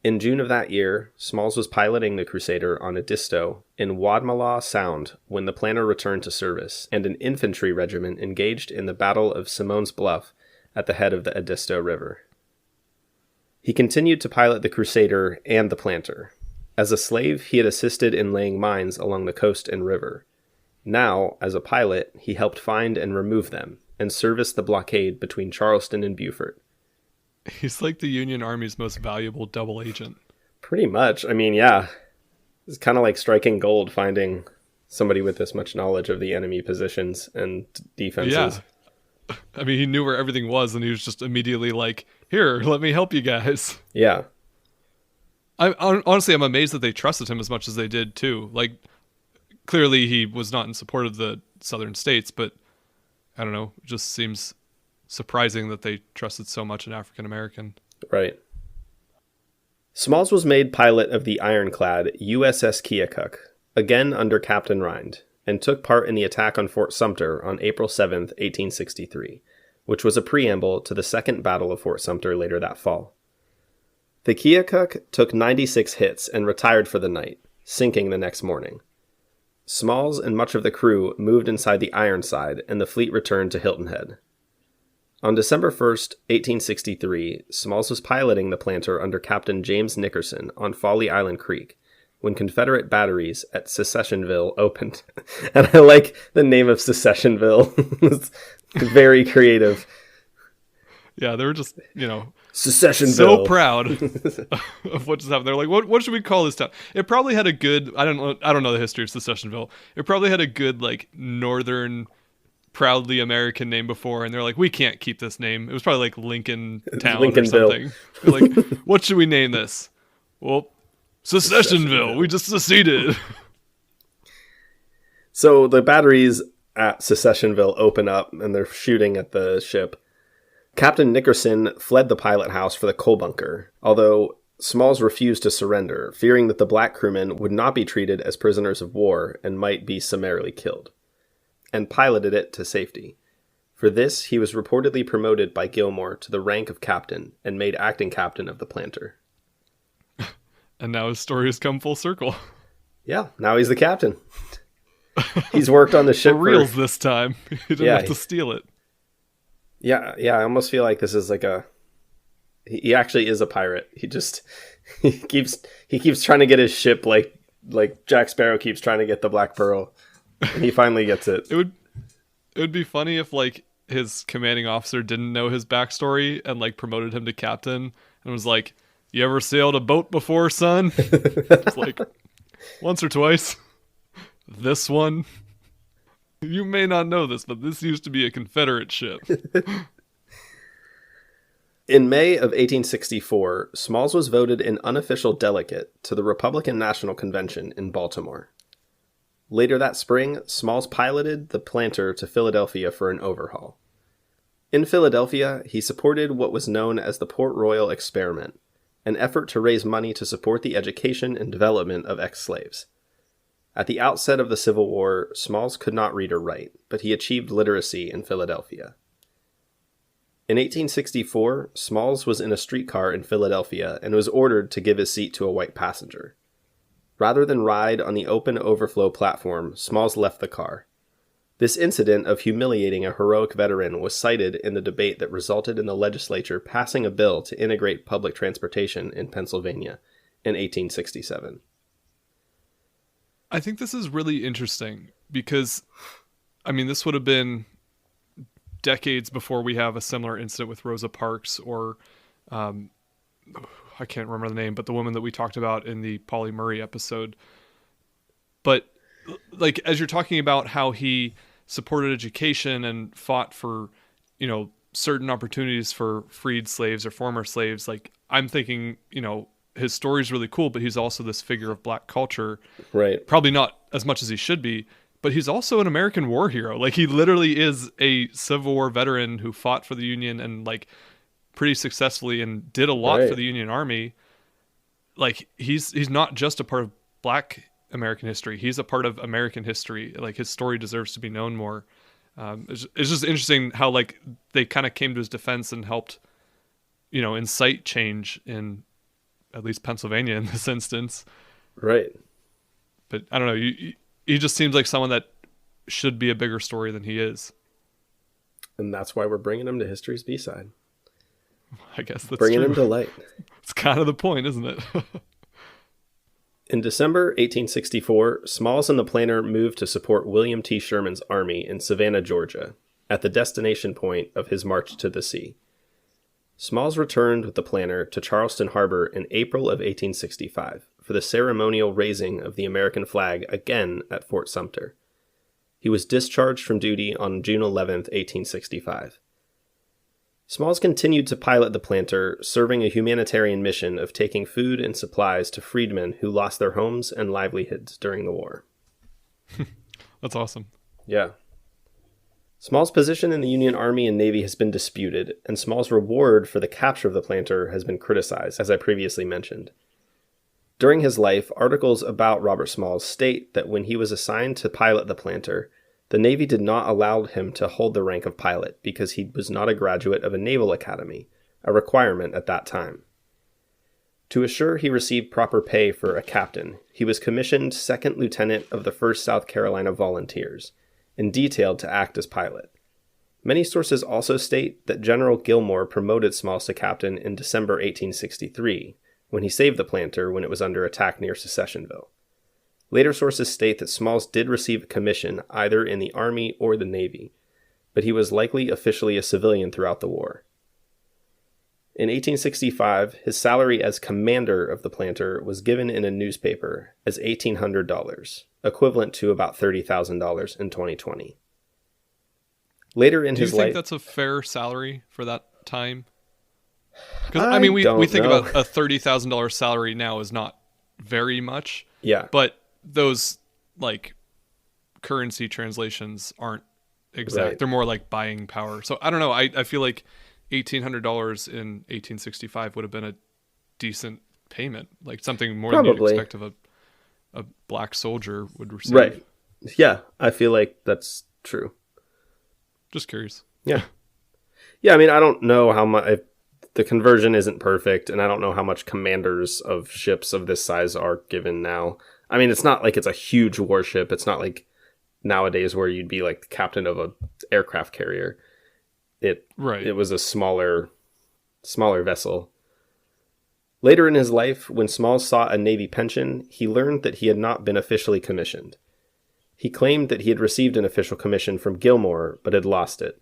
In June of that year, Smalls was piloting the Crusader on Edisto in Wadmalaw Sound when the planter returned to service, and an infantry regiment engaged in the Battle of Simone's Bluff at the head of the Edisto River. He continued to pilot the Crusader and the planter. As a slave, he had assisted in laying mines along the coast and river. Now, as a pilot, he helped find and remove them, and serviced the blockade between Charleston and Beaufort. He's like the Union Army's most valuable double agent. Pretty much. I mean, yeah. It's kind of like striking gold, finding somebody with this much knowledge of the enemy positions and defenses. Yeah. I mean, he knew where everything was, and he was just immediately like, "Here, let me help you guys." Yeah. Honestly, I'm amazed that they trusted him as much as they did too. Like, clearly he was not in support of the southern states, but I don't know, it just seems surprising that they trusted so much an African American. Right. Smalls was made pilot of the ironclad USS Keokuk, again under Captain Rind, and took part in the attack on Fort Sumter on April 7th, 1863, which was a preamble to the Second Battle of Fort Sumter later that fall. The Keokuk took 96 hits and retired for the night, sinking the next morning. Smalls and much of the crew moved inside the Ironside, and the fleet returned to Hilton Head. On December 1st, 1863, Smalls was piloting the planter under Captain James Nickerson on Folly Island Creek when Confederate batteries at Secessionville opened. And I like the name of Secessionville. It's very creative. Yeah, they were just, Secessionville. so proud of what just happened. They're like, what should we call this town? It probably had a good, I don't know the history of Secessionville. It probably had a good, like, northern, proudly American name before, and they're like, we can't keep this name. It was probably like Lincoln Town or something. They're like, what should we name this? Well, Secessionville. We just seceded. So the batteries at Secessionville open up, and they're shooting at the ship. Captain Nickerson fled the pilot house for the coal bunker, although Smalls refused to surrender, fearing that the black crewmen would not be treated as prisoners of war and might be summarily killed, and piloted it to safety. For this, he was reportedly promoted by Gilmore to the rank of captain and made acting captain of the planter. And now his story has come full circle. Yeah, now he's the captain. He's worked on the ship for reals this time. He didn't have to steal it. Yeah, I almost feel like this is like he actually is a pirate. He keeps trying to get his ship like Jack Sparrow keeps trying to get the Black Pearl. And he finally gets it. It would be funny if like his commanding officer didn't know his backstory and like promoted him to captain and was like, "You ever sailed a boat before, son?" It's like, once or twice. This one. You may not know this, but this used to be a Confederate ship. In May of 1864, Smalls was voted an unofficial delegate to the Republican National Convention in Baltimore. Later that spring, Smalls piloted the planter to Philadelphia for an overhaul. In Philadelphia, he supported what was known as the Port Royal Experiment, an effort to raise money to support the education and development of ex-slaves. At the outset of the Civil War, Smalls could not read or write, but he achieved literacy in Philadelphia. In 1864, Smalls was in a streetcar in Philadelphia and was ordered to give his seat to a white passenger. Rather than ride on the open overflow platform, Smalls left the car. This incident of humiliating a heroic veteran was cited in the debate that resulted in the legislature passing a bill to integrate public transportation in Pennsylvania in 1867. I think this is really interesting because, I mean, this would have been decades before we have a similar incident with Rosa Parks or, I can't remember the name, but the woman that we talked about in the Polly Murray episode. But like, as you're talking about how he supported education and fought for, certain opportunities for freed slaves or former slaves, like I'm thinking, his story is really cool, but he's also this figure of black culture. Right. Probably not as much as he should be, but he's also an American war hero. Like he literally is a Civil War veteran who fought for the Union and like pretty successfully and did a lot for the Union Army. Like he's not just a part of black American history. He's a part of American history. Like his story deserves to be known more. It's just interesting how like they kind of came to his defense and helped, incite change in at least Pennsylvania in this instance. Right. But I don't know. He just seems like someone that should be a bigger story than he is. And that's why we're bringing him to history's B-side. I guess that's bringing true. him to light. It's kind of the point, isn't it? In December 1864, Smalls and the planter moved to support William T. Sherman's army in Savannah, Georgia, at the destination point of his march to the sea. Smalls returned with the planter to Charleston Harbor in April of 1865 for the ceremonial raising of the American flag again at Fort Sumter. He was discharged from duty on June 11th, 1865. Smalls continued to pilot the Planter, serving a humanitarian mission of taking food and supplies to freedmen who lost their homes and livelihoods during the war. That's awesome. Yeah. Smalls' position in the Union Army and Navy has been disputed, and Smalls' reward for the capture of the Planter has been criticized, as I previously mentioned. During his life, articles about Robert Smalls state that when he was assigned to pilot the Planter, the Navy did not allow him to hold the rank of pilot because he was not a graduate of a naval academy, a requirement at that time. To assure he received proper pay for a captain, he was commissioned second lieutenant of the 1st South Carolina Volunteers, and detailed to act as pilot. Many sources also state that General Gilmore promoted Smalls to captain in December 1863, when he saved the Planter when it was under attack near Secessionville. Later sources state that Smalls did receive a commission either in the Army or the Navy, but he was likely officially a civilian throughout the war. In 1865, his salary as commander of the Planter was given in a newspaper as $1,800, equivalent to about $30,000 in 2020. Later in his life... Do you think that's a fair salary for that time? Because, I mean, we think about a $30,000 salary now is not very much. Yeah. But those, like, currency translations aren't exact. Right. They're more like buying power. So, I don't know. I feel like $1,800 in 1865 would have been a decent payment. Like, something more than you'd expect of a black soldier would receive. Right. Yeah, I feel like that's true. Just curious. Yeah. Yeah, I mean, I don't know how much... The conversion isn't perfect, and I don't know how much commanders of ships of this size are given now. I mean, it's not like it's a huge warship. It's not like nowadays where you'd be like the captain of a aircraft carrier. It was a smaller vessel. Later in his life, when Smalls sought a Navy pension, he learned that he had not been officially commissioned. He claimed that he had received an official commission from Gilmore, but had lost it.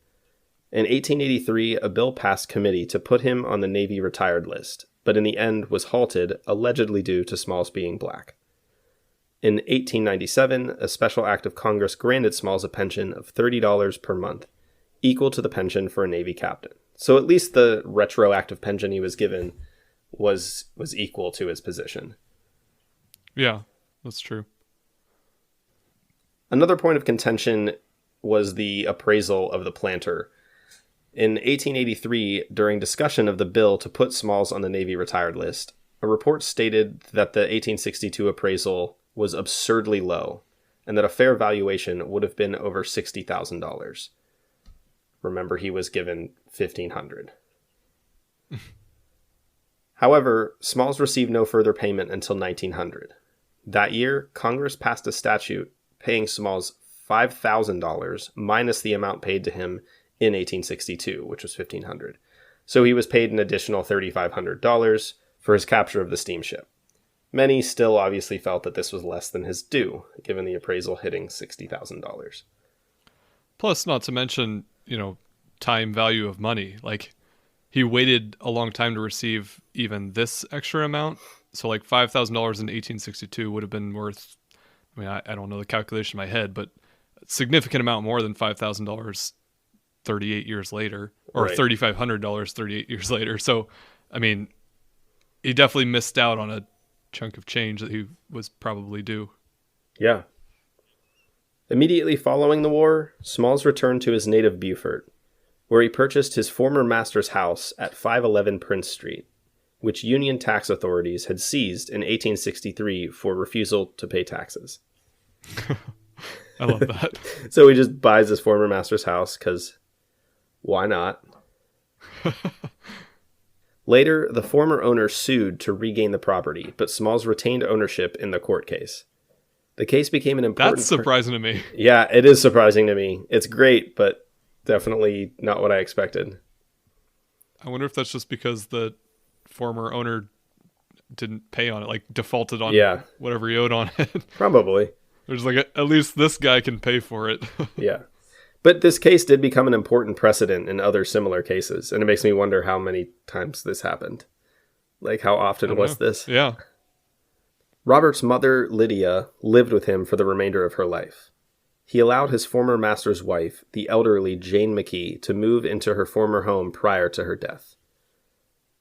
In 1883, a bill passed committee to put him on the Navy retired list, but in the end was halted, allegedly due to Smalls being black. In 1897, a special act of Congress granted Smalls a pension of $30 per month, equal to the pension for a Navy captain. So at least the retroactive pension he was given was equal to his position. Yeah, that's true. Another point of contention was the appraisal of the Planter. In 1883, during discussion of the bill to put Smalls on the Navy retired list, a report stated that the 1862 appraisal was absurdly low, and that a fair valuation would have been over $60,000. Remember, he was given $1,500. However, Smalls received no further payment until 1900. That year, Congress passed a statute paying Smalls $5,000 minus the amount paid to him in 1862, which was $1,500. So he was paid an additional $3,500 for his capture of the steamship. Many still obviously felt that this was less than his due, given the appraisal hitting $60,000. Plus, not to mention, time value of money. Like, he waited a long time to receive even this extra amount. So, like, $5,000 in 1862 would have been worth, I mean, I don't know the calculation in my head, but a significant amount more than $5,000 38 years later, or right. $3,500 38 years later. So, I mean, he definitely missed out on a chunk of change that he was probably due. Yeah. Immediately following the war, Smalls returned to his native Beaufort, where he purchased his former master's house at 511 Prince Street, which Union tax authorities had seized in 1863 for refusal to pay taxes. I love that. So he just buys his former master's house because why not? Later, the former owner sued to regain the property, but Smalls retained ownership in the court case. The case became an important... That's surprising to me. Yeah, it is surprising to me. It's great, but definitely not what I expected. I wonder if that's just because the former owner didn't pay on it, like defaulted on whatever he owed on it. Probably. There's like, at least this guy can pay for it. Yeah. But this case did become an important precedent in other similar cases, and it makes me wonder how many times this happened. Like, how often was this? Yeah. Robert's mother, Lydia, lived with him for the remainder of her life. He allowed his former master's wife, the elderly Jane McKee, to move into her former home prior to her death.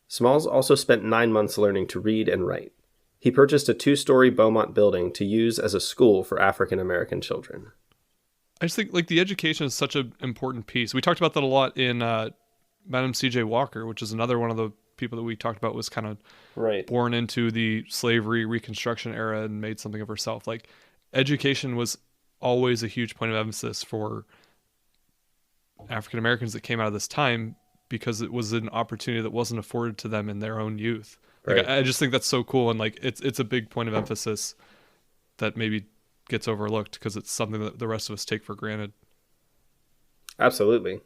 Smalls also spent 9 months learning to read and write. He purchased a 2-story Beaumont building to use as a school for African American children. I just think like the education is such an important piece. We talked about that a lot in Madam C.J. Walker, which is another one of the people that we talked about was kind of born into the slavery Reconstruction era and made something of herself. Like education was always a huge point of emphasis for African Americans that came out of this time because it was an opportunity that wasn't afforded to them in their own youth. Like I just think that's so cool, and like it's a big point of emphasis that maybe gets overlooked because it's something that the rest of us take for granted. Absolutely.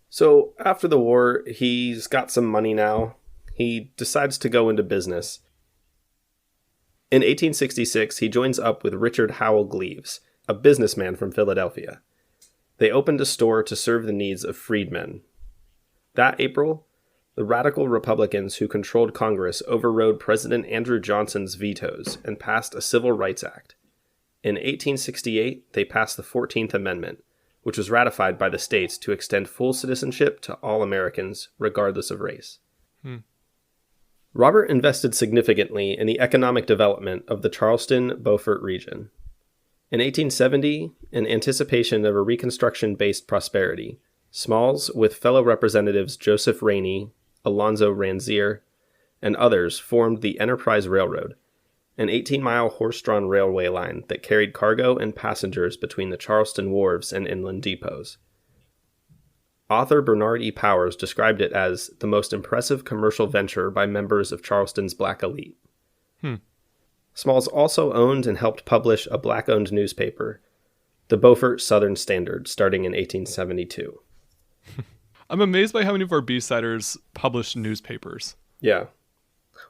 So after the war, he's got some money now. He decides to go into business. In 1866, he joins up with Richard Howell Gleaves, a businessman from Philadelphia. They opened a store to serve the needs of freedmen. That April, the radical Republicans who controlled Congress overrode President Andrew Johnson's vetoes and passed a Civil Rights Act. In 1868, they passed the 14th Amendment, which was ratified by the states to extend full citizenship to all Americans, regardless of race. Robert invested significantly in the economic development of the Charleston-Beaufort region. In 1870, in anticipation of a Reconstruction-based prosperity, Smalls, with fellow representatives Joseph Rainey, Alonzo Ranzier, and others, formed the Enterprise Railroad, an 18-mile horse-drawn railway line that carried cargo and passengers between the Charleston wharves and inland depots. Author Bernard E. Powers described it as the most impressive commercial venture by members of Charleston's black elite. Smalls also owned and helped publish a black-owned newspaper, the Beaufort Southern Standard, starting in 1872. I'm amazed by how many of our B-siders publish newspapers. Yeah.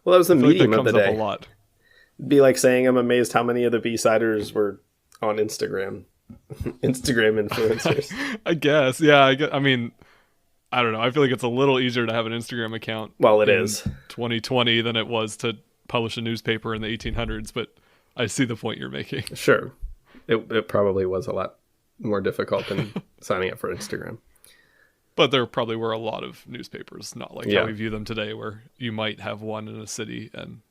Well, that was the medium like that of the comes day. up a lot. It'd be like saying I'm amazed how many of the B-siders were on Instagram. Instagram influencers. I guess. Yeah. I mean, I don't know. I feel like it's a little easier to have an Instagram account. Well, it is 2020 than it was to publish a newspaper in the 1800s, but I see the point you're making. Sure. It probably was a lot more difficult than signing up for Instagram. But there probably were a lot of newspapers, not like Yeah. how we view them today, where you might have one in a city and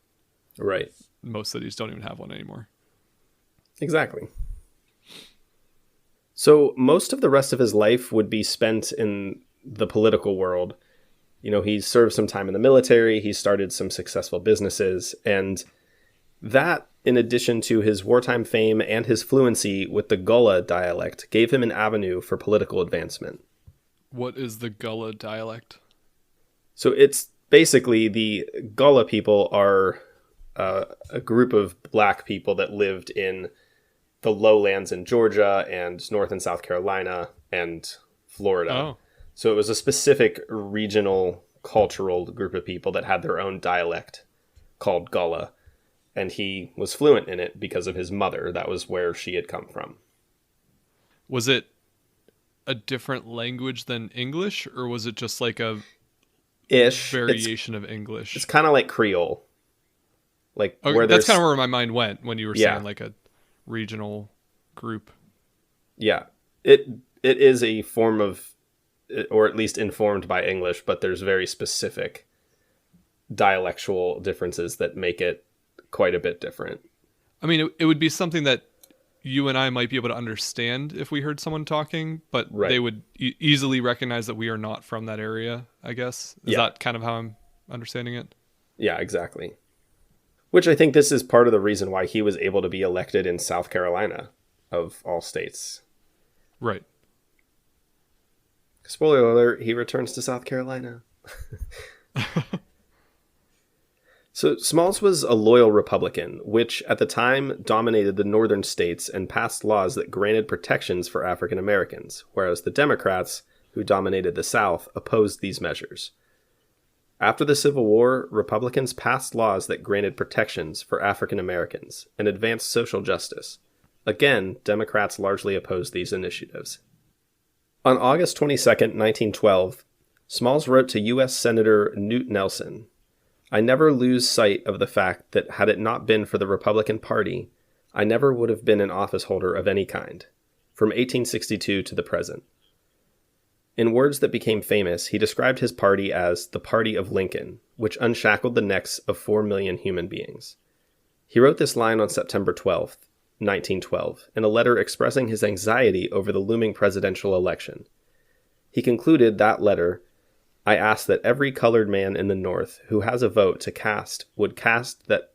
Right. most cities don't even have one anymore. Exactly. So most of the rest of his life would be spent in the political world. You know, he served some time in the military, he started some successful businesses, and that, in addition to his wartime fame and his fluency with the Gullah dialect, gave him an avenue for political advancement. What is the Gullah dialect? So it's basically the Gullah people are a group of black people that lived in the lowlands in Georgia and North and South Carolina and Florida. Oh. So it was a specific regional cultural group of people that had their own dialect called Gullah. And he was fluent in it because of his mother. That was where she had come from. Was it a different language than English, or was it just like a variation of English? It's kind of like Creole. Like okay, where that's kind of where my mind went when you were Yeah. saying like a regional group. Yeah. It is a form of, or at least informed by English, but there's very specific dialectual differences that make it quite a bit different. I mean, it would be something that you and I might be able to understand if we heard someone talking, but Right. they would easily recognize that we are not from that area, I guess. Is that kind of how I'm understanding it? Yeah, exactly. Which I think this is part of the reason why he was able to be elected in South Carolina, of all states. Right. Spoiler alert, he returns to South Carolina. So Smalls was a loyal Republican, which at the time dominated the northern states and passed laws that granted protections for African Americans, whereas the Democrats, who dominated the South, opposed these measures. After the Civil War, Republicans passed laws that granted protections for African Americans and advanced social justice. Again, Democrats largely opposed these initiatives. On August 22, 1912, Smalls wrote to U.S. Senator Newt Nelson, "I never lose sight of the fact that had it not been for the Republican Party, I never would have been an office holder of any kind, from 1862 to the present. In words that became famous, he described his party as the Party of Lincoln, which unshackled the necks of 4 million human beings. He wrote this line on September 12th, 1912, in a letter expressing his anxiety over the looming presidential election. He concluded that letter, "I ask that every colored man in the North who has a vote to cast would cast that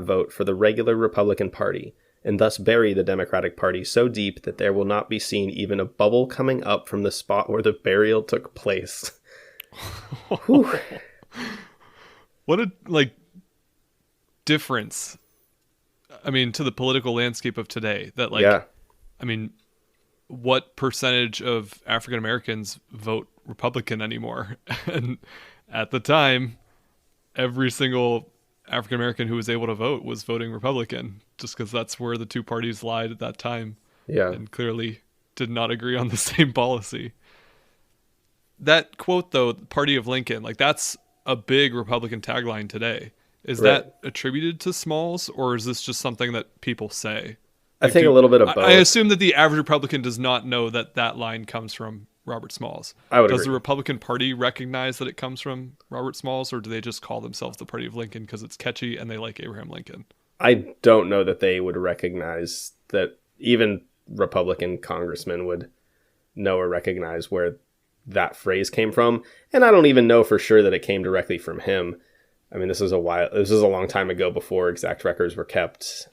vote for the regular Republican Party, and thus bury the Democratic Party so deep that there will not be seen even a bubble coming up from the spot where the burial took place." What a difference, I mean, to the political landscape of today. That I mean, what percentage of African Americans vote Republican anymore? And at the time, every single African American who was able to vote was voting Republican, just because that's where the two parties lied at that time. Yeah. And clearly did not agree on the same policy. That quote, though, Party of Lincoln, that's a big Republican tagline today. Is that attributed to Smalls, or is this just something that people say? I think a little bit of both. I assume that the average Republican does not know that that line comes from Robert Smalls. Does the Republican Party recognize that it comes from Robert Smalls, or do they just call themselves the Party of Lincoln because it's catchy and they like Abraham Lincoln? I don't know that they would recognize that. Even Republican congressmen would know or recognize where that phrase came from. And I don't even know for sure that it came directly from him. I mean, this is a long time ago before exact records were kept.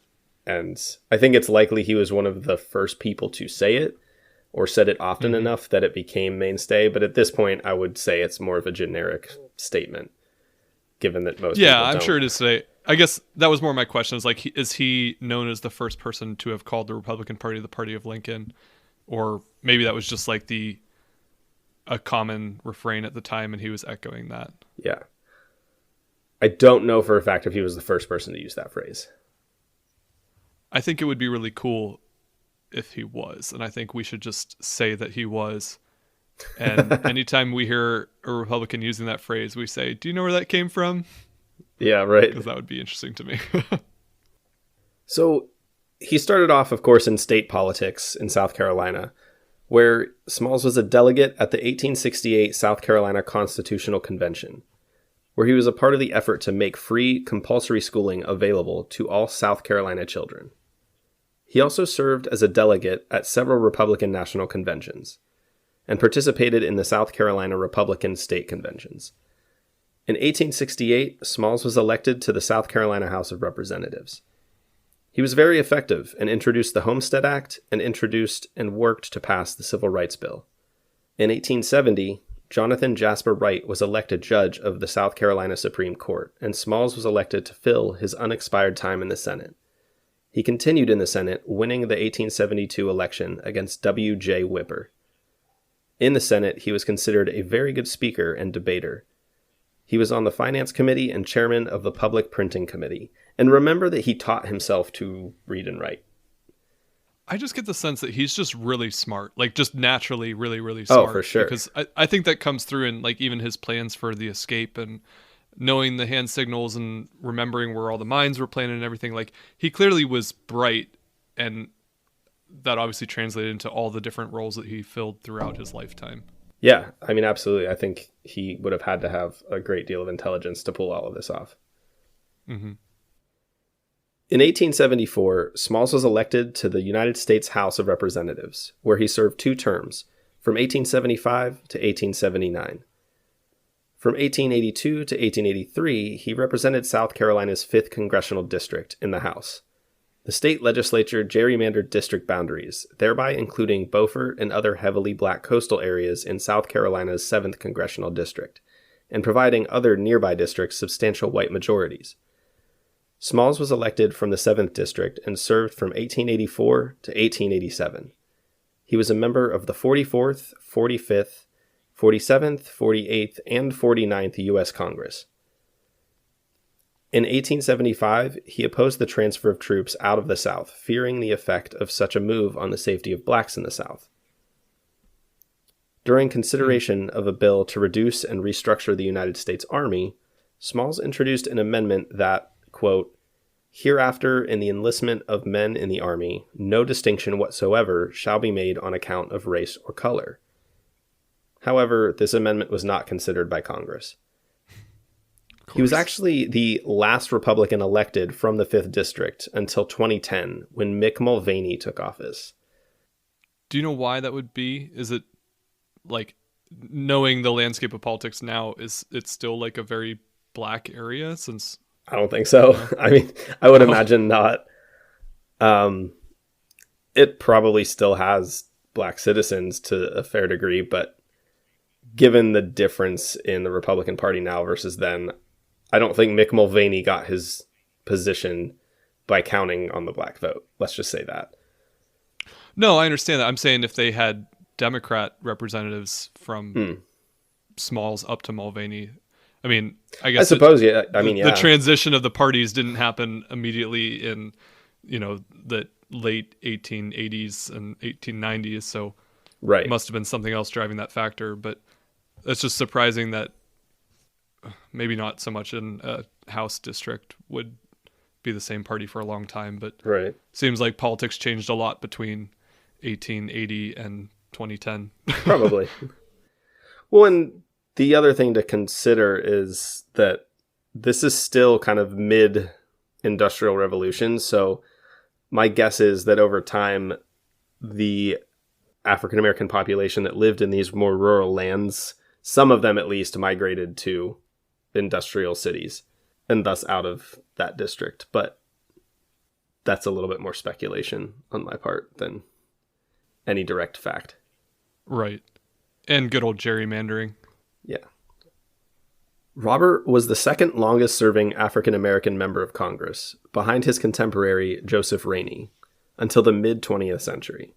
And I think it's likely he was one of the first people to say it, or said it often enough that it became mainstay. But at this point, I would say it's more of a generic statement, given that most people don't. I'm sure it is today. I guess that was more my question. Is he known as the first person to have called the Republican Party the Party of Lincoln? Or maybe that was just a common refrain at the time and he was echoing that. Yeah. I don't know for a fact if he was the first person to use that phrase. I think it would be really cool if he was, and I think we should just say that he was. And anytime we hear a Republican using that phrase, we say, "Do you know where that came from?" Yeah, right. Because that would be interesting to me. So he started off, of course, in state politics in South Carolina, where Smalls was a delegate at the 1868 South Carolina Constitutional Convention, where he was a part of the effort to make free, compulsory schooling available to all South Carolina children. He also served as a delegate at several Republican national conventions, and participated in the South Carolina Republican state conventions. In 1868, Smalls was elected to the South Carolina House of Representatives. He was very effective and introduced the Homestead Act and introduced and worked to pass the Civil Rights Bill. In 1870, Jonathan Jasper Wright was elected judge of the South Carolina Supreme Court, and Smalls was elected to fill his unexpired time in the Senate. He continued in the Senate, winning the 1872 election against W.J. Whipper. In the Senate, he was considered a very good speaker and debater. He was on the Finance Committee and chairman of the Public Printing Committee. And remember that he taught himself to read and write. I just get the sense that he's just really smart, just naturally really, really smart. Oh, for sure. Because I think that comes through in even his plans for the escape and knowing the hand signals and remembering where all the mines were planted and everything. He clearly was bright, and that obviously translated into all the different roles that he filled throughout his lifetime. Yeah, I mean, absolutely. I think he would have had to have a great deal of intelligence to pull all of this off. Mm-hmm. In 1874, Smalls was elected to the United States House of Representatives, where he served 2 terms, from 1875 to 1879. From 1882 to 1883, he represented South Carolina's 5th Congressional District in the House. The state legislature gerrymandered district boundaries, thereby including Beaufort and other heavily black coastal areas in South Carolina's 7th Congressional District, and providing other nearby districts substantial white majorities. Smalls was elected from the 7th District and served from 1884 to 1887. He was a member of the 44th, 45th, 47th, 48th, and 49th U.S. Congress. In 1875, he opposed the transfer of troops out of the South, fearing the effect of such a move on the safety of blacks in the South. During consideration of a bill to reduce and restructure the United States Army, Smalls introduced an amendment that, quote, Hereafter, in the enlistment of men in the army, no distinction whatsoever shall be made on account of race or color. However, this amendment was not considered by Congress. He was actually the last Republican elected from the 5th District until 2010, when Mick Mulvaney took office. Do you know why that would be? Is it like, knowing the landscape of politics now, is it still like a very black area since... I don't think so. I mean, I would imagine not. It probably still has black citizens to a fair degree, but given the difference in the Republican Party now versus then, I don't think Mick Mulvaney got his position by counting on the black vote. Let's just say that. No, I understand that. I'm saying if they had Democrat representatives from Smalls up to Mulvaney, I mean, I guess yeah. The transition of the parties didn't happen immediately in, the late 1880s and 1890s. So right. It must have been something else driving that factor. But it's just surprising that maybe not so much in a House district would be the same party for a long time. But right. Seems like politics changed a lot between 1880 and 2010. Probably. Well, and the other thing to consider is that this is still kind of mid-industrial revolution. So my guess is that over time, the African-American population that lived in these more rural lands, some of them at least, migrated to industrial cities and thus out of that district. But that's a little bit more speculation on my part than any direct fact. Right. And good old gerrymandering. Yeah. Robert was the second longest serving African-American member of Congress, behind his contemporary Joseph Rainey, until the mid-20th century.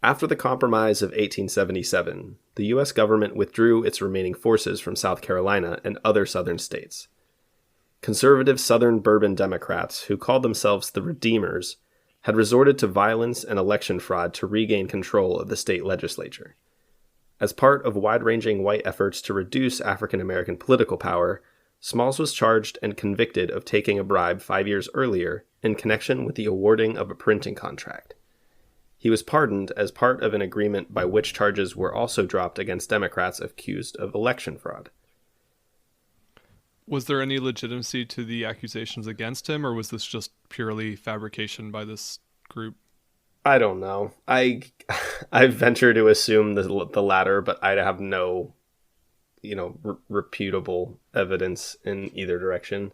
After the Compromise of 1877, the U.S. government withdrew its remaining forces from South Carolina and other southern states. Conservative Southern Bourbon Democrats, who called themselves the Redeemers, had resorted to violence and election fraud to regain control of the state legislature. As part of wide-ranging white efforts to reduce African-American political power, Smalls was charged and convicted of taking a bribe 5 years earlier in connection with the awarding of a printing contract. He was pardoned as part of an agreement by which charges were also dropped against Democrats accused of election fraud. Was there any legitimacy to the accusations against him, or was this just purely fabrication by this group? I don't know. I venture to assume the latter, but I have no, reputable evidence in either direction.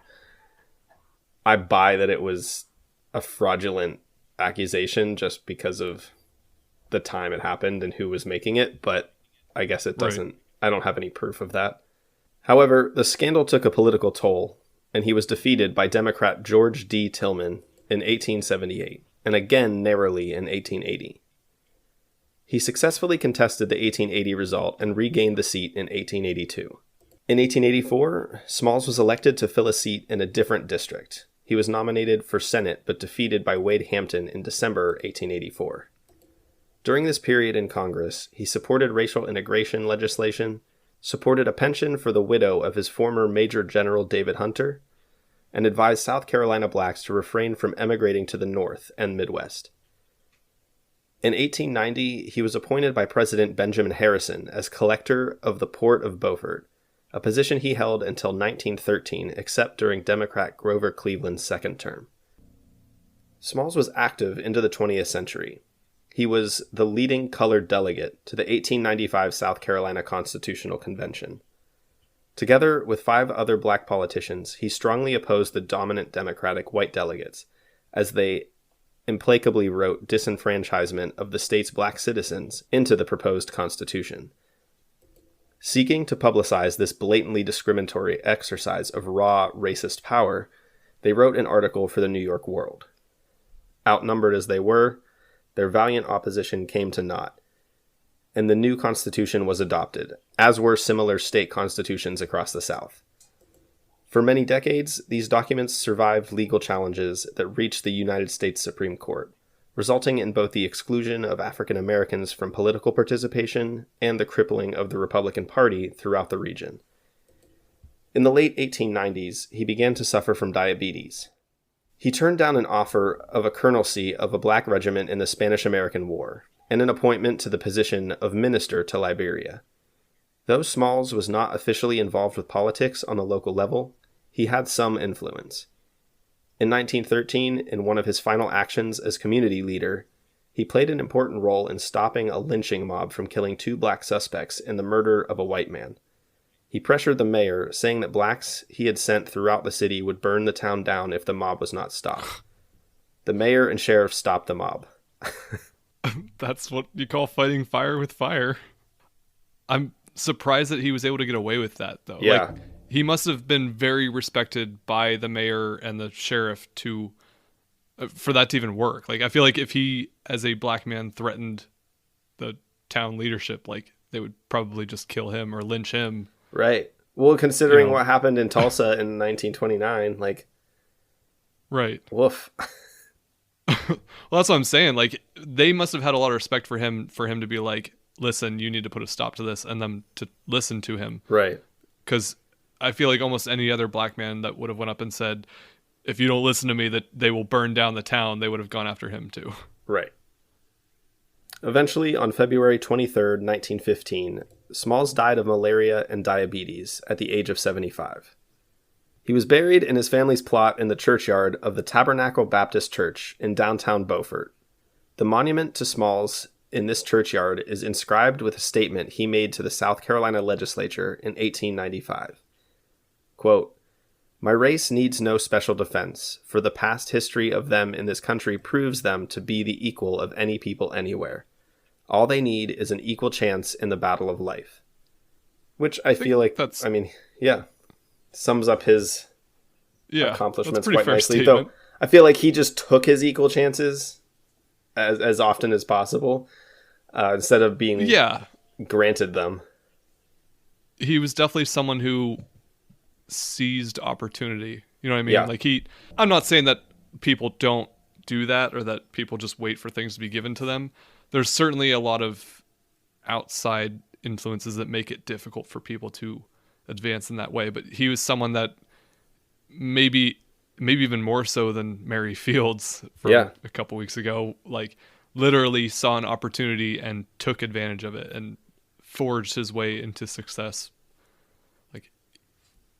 I buy that it was a fraudulent accusation just because of the time it happened and who was making it, but I guess it doesn't. Right. I don't have any proof of that. However, the scandal took a political toll, and he was defeated by Democrat George D. Tillman in 1878. And again narrowly in 1880. He successfully contested the 1880 result and regained the seat in 1882. In 1884, Smalls was elected to fill a seat in a different district. He was nominated for Senate but defeated by Wade Hampton in December 1884. During this period in Congress, he supported racial integration legislation, supported a pension for the widow of his former Major General David Hunter, and advised South Carolina blacks to refrain from emigrating to the North and Midwest. In 1890, he was appointed by President Benjamin Harrison as collector of the Port of Beaufort, a position he held until 1913 except during Democrat Grover Cleveland's second term. Smalls was active into the 20th century. He was the leading colored delegate to the 1895 South Carolina Constitutional Convention. Together with 5 other black politicians, he strongly opposed the dominant Democratic white delegates, as they implacably wrote disenfranchisement of the state's black citizens into the proposed constitution. Seeking to publicize this blatantly discriminatory exercise of raw, racist power, they wrote an article for the New York World. Outnumbered as they were, their valiant opposition came to naught, and the new constitution was adopted, as were similar state constitutions across the South. For many decades, these documents survived legal challenges that reached the United States Supreme Court, resulting in both the exclusion of African Americans from political participation and the crippling of the Republican Party throughout the region. In the late 1890s, he began to suffer from diabetes. He turned down an offer of a colonelcy of a black regiment in the Spanish-American War and an appointment to the position of minister to Liberia. Though Smalls was not officially involved with politics on the local level, he had some influence. In 1913, in one of his final actions as community leader, he played an important role in stopping a lynching mob from killing 2 black suspects in the murder of a white man. He pressured the mayor, saying that blacks he had sent throughout the city would burn the town down if the mob was not stopped. The mayor and sheriff stopped the mob. That's what you call fighting fire with fire. I'm surprised that he was able to get away with that, though. Yeah. Like, he must have been very respected by the mayor and the sheriff to for that to even work. Like, I feel like if he, as a black man, threatened the town leadership, like, they would probably just kill him or lynch him. Right. Well, considering what happened in Tulsa in 1929, like... Right. Woof. Well, that's what I'm saying. Like, they must have had a lot of respect for him to be like, listen, you need to put a stop to this, and them to listen to him. Right. Because I feel like almost any other black man that would have went up and said, if you don't listen to me, that they will burn down the town, they would have gone after him too. Right. Eventually, on February 23rd, 1915, Smalls died of malaria and diabetes at the age of 75. He was buried in his family's plot in the churchyard of the Tabernacle Baptist Church in downtown Beaufort. The monument to Smalls in this churchyard is inscribed with a statement he made to the South Carolina legislature in 1895. Quote, "My race needs no special defense, for the past history of them in this country proves them to be the equal of any people anywhere. All they need is an equal chance in the battle of life." Which I feel like, that's... I mean, yeah, sums up his accomplishments quite nicely. Statement. Though I feel like he just took his equal chances as often as possible instead of being granted them. He was definitely someone who seized opportunity. You know what I mean? Yeah. Like, I'm not saying that people don't do that or that people just wait for things to be given to them. There's certainly a lot of outside influences that make it difficult for people to advance in that way. But he was someone that maybe even more so than Mary Fields from a couple weeks ago, like, literally saw an opportunity and took advantage of it and forged his way into success. Like,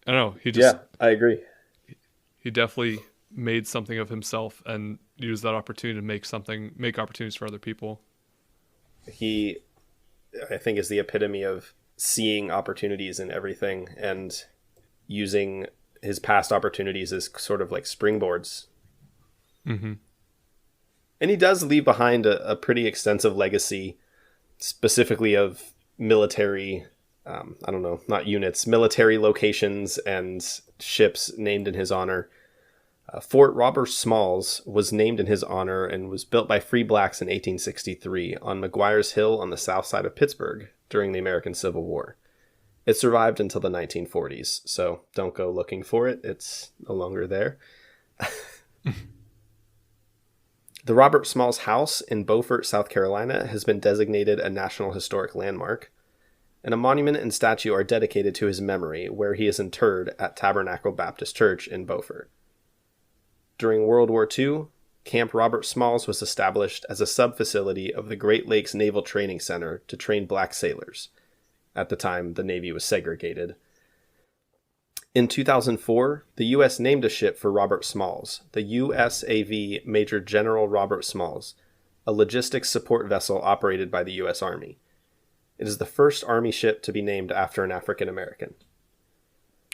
I don't know. He just, I agree. He definitely made something of himself and used that opportunity to make opportunities for other people. He, I think, is the epitome of seeing opportunities in everything and using his past opportunities as sort of like springboards. Mm-hmm. And he does leave behind a pretty extensive legacy, specifically of military, military locations and ships named in his honor. Fort Robert Smalls was named in his honor and was built by free blacks in 1863 on McGuire's Hill on the south side of Pittsburgh during the American Civil War. It survived until the 1940s, so don't go looking for it. It's no longer there. The Robert Smalls House in Beaufort, South Carolina, has been designated a National Historic Landmark, and a monument and statue are dedicated to his memory, where he is interred at Tabernacle Baptist Church in Beaufort. During World War II, Camp Robert Smalls was established as a sub-facility of the Great Lakes Naval Training Center to train black sailors. At the time, the Navy was segregated. In 2004, the U.S. named a ship for Robert Smalls, the USAV Major General Robert Smalls, a logistics support vessel operated by the U.S. Army. It is the first Army ship to be named after an African American.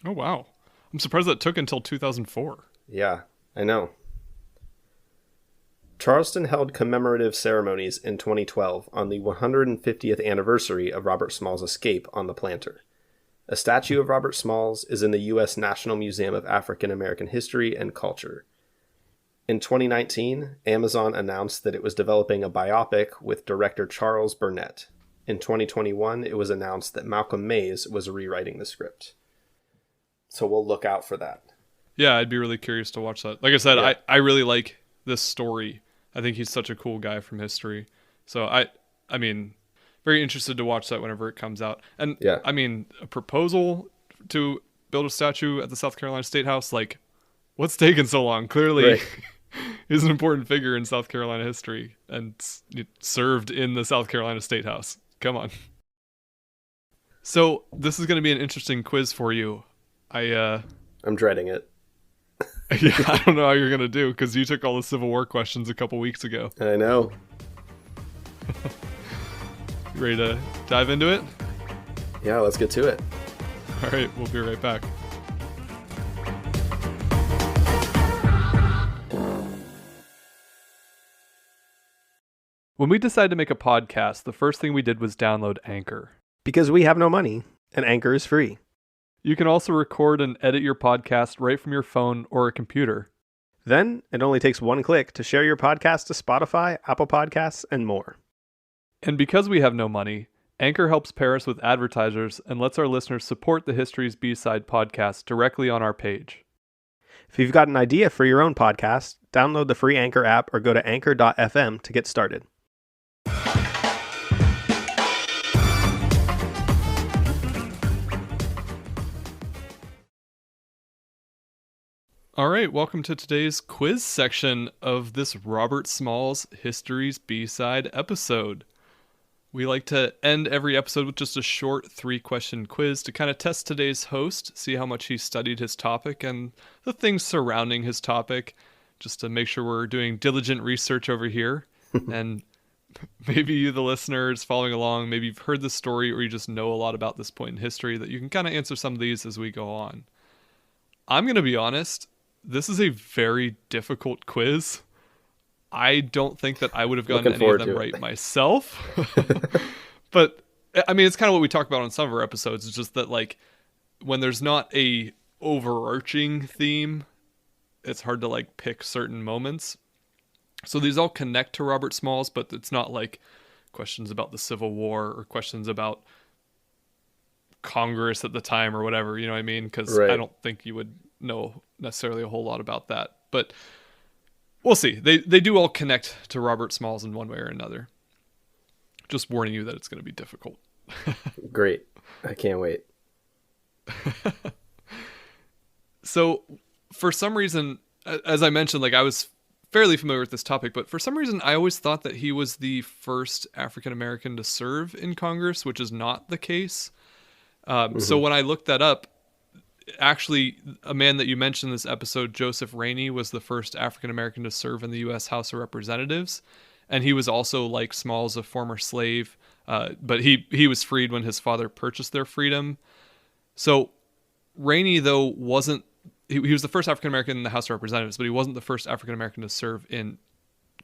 Oh, wow. I'm surprised that took until 2004. Yeah, I know. Charleston held commemorative ceremonies in 2012 on the 150th anniversary of Robert Smalls' escape on the Planter. A statue of Robert Smalls is in the U.S. National Museum of African American History and Culture. In 2019, Amazon announced that it was developing a biopic with director Charles Burnett. In 2021, it was announced that Malcolm Mays was rewriting the script. So we'll look out for that. Yeah, I'd be really curious to watch that. Like I said, I really like this story. I think he's such a cool guy from history. So I mean, very interested to watch that whenever it comes out. And I mean, a proposal to build a statue at the South Carolina State House, like, What's taking so long? Clearly, Right. he's an important figure in South Carolina history and served in the South Carolina State House. Come on. So this is going to be an interesting quiz for you. I'm dreading it. Yeah, I don't know how you're going to do because you took all the Civil War questions a couple weeks ago. I know. You ready to dive into it? Yeah, let's get to it. All right, we'll be right back. When we decided to make a podcast, the first thing we did was download Anchor. Because we have no money, and Anchor is free. You can also record and edit your podcast right from your phone or a computer. Then, it only takes one click to share your podcast to Spotify, Apple Podcasts, and more. And because we have no money, Anchor helps pair us with advertisers and lets our listeners support the History's B-Side podcast directly on our page. If you've got an idea for your own podcast, download the free Anchor app or go to anchor.fm to get started. All right, welcome to today's quiz section of this Robert Smalls History's B-Side episode. We like to end every episode with just a short 3-question quiz to kind of test today's host, see how much he studied his topic and the things surrounding his topic, just to make sure we're doing diligent research over here. And maybe you, the listener, is following along. Maybe you've heard the story or you just know a lot about this point in history that you can kind of answer some of these as we go on. I'm going to be honest. This is a very difficult quiz. I don't think that I would have gotten any of them right myself. But, I mean, it's kind of what we talk about on some of our episodes. It's just that, like, when there's not a overarching theme, it's hard to, like, pick certain moments. So these all connect to Robert Smalls, but it's not, like, questions about the Civil War or questions about Congress at the time or whatever, you know what I mean? Because I don't think you would know necessarily a whole lot about that, but we'll see. They do all connect to Robert Smalls in one way or another. Just warning you that it's going to be difficult. Great. I can't wait. So for some reason, as I mentioned, like I was fairly familiar with this topic, but for some reason I always thought that he was the first African-American to serve in Congress, which is not the case. So when I looked that up, actually, a man that you mentioned in this episode, Joseph Rainey, was the first African-American to serve in the U.S. House of Representatives. And he was also, like Smalls, a former slave. But he was freed when his father purchased their freedom. So Rainey, though, wasn't... He was the first African-American in the House of Representatives, but he wasn't the first African-American to serve in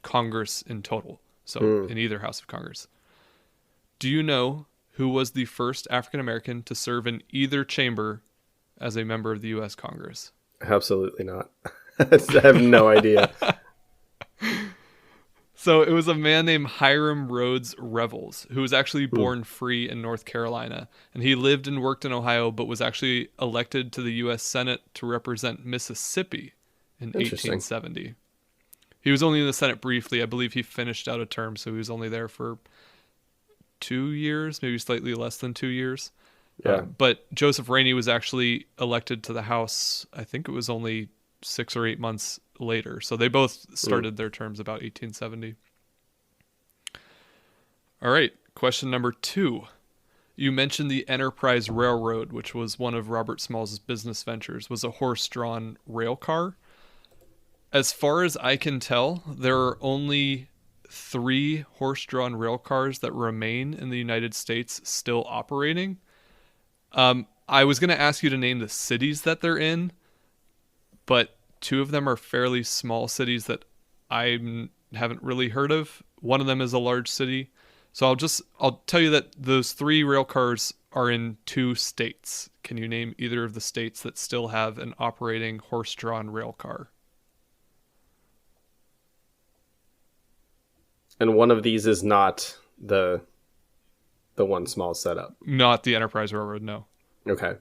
Congress in total. So in either House of Congress. Do you know who was the first African-American to serve in either chamber as a member of the U.S. Congress? Absolutely not. I have no idea. So it was a man named Hiram Rhodes Revels, who was actually born free in North Carolina. And he lived and worked in Ohio, but was actually elected to the U.S. Senate to represent Mississippi in 1870. He was only in the Senate briefly. I believe he finished out a term, so he was only there for 2 years, maybe slightly less than 2 years. Yeah. But Joseph Rainey was actually elected to the House, I think it was only 6 or 8 months later. So they both started their terms about 1870. All right, question number 2. You mentioned the Enterprise Railroad, which was one of Robert Smalls' business ventures, was a horse-drawn rail car. As far as I can tell, there are only 3 horse-drawn rail cars that remain in the United States still operating. I was going to ask you to name the cities that they're in, but 2 of them are fairly small cities that I haven't really heard of. One of them is a large city. So I'll tell you that those 3 rail cars are in 2 states. Can you name either of the states that still have an operating horse-drawn rail car? And one of these is not the one Small setup. Not the Enterprise Railroad, no. Okay.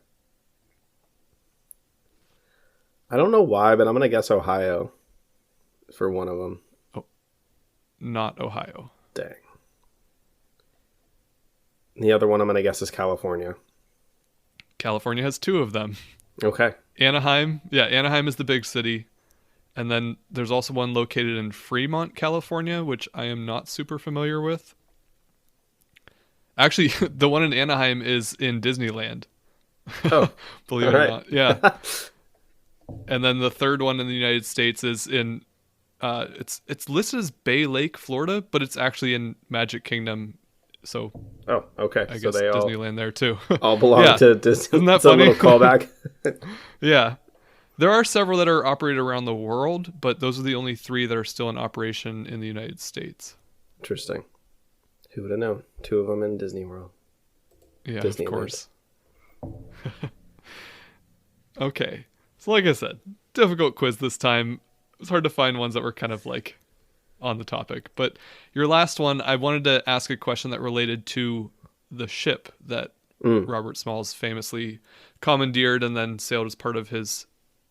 I don't know why, but I'm going to guess Ohio for one of them. Oh, not Ohio. Dang. The other one I'm going to guess is California. California has 2 of them. Okay. Anaheim. Yeah, Anaheim is the big city. And then there's also one located in Fremont, California, which I am not super familiar with. Actually, the one in Anaheim is in Disneyland. Oh, believe it or not. Yeah. And then the third one in the United States is in it's listed as Bay Lake, Florida, but it's actually in Magic Kingdom. So oh, okay. I so guess they Disneyland there too. all belong Yeah. to Disney. Isn't that It's a funny? little callback. Yeah. There are several that are operated around the world, but those are the only 3 that are still in operation in the United States. Interesting. Who would have known? 2 of them in Disney World. Yeah, Disneyland. of course. Okay. So like I said, difficult quiz this time. It was hard to find ones that were kind of like on the topic. But your last one, I wanted to ask a question that related to the ship that Robert Smalls famously commandeered and then sailed as part of his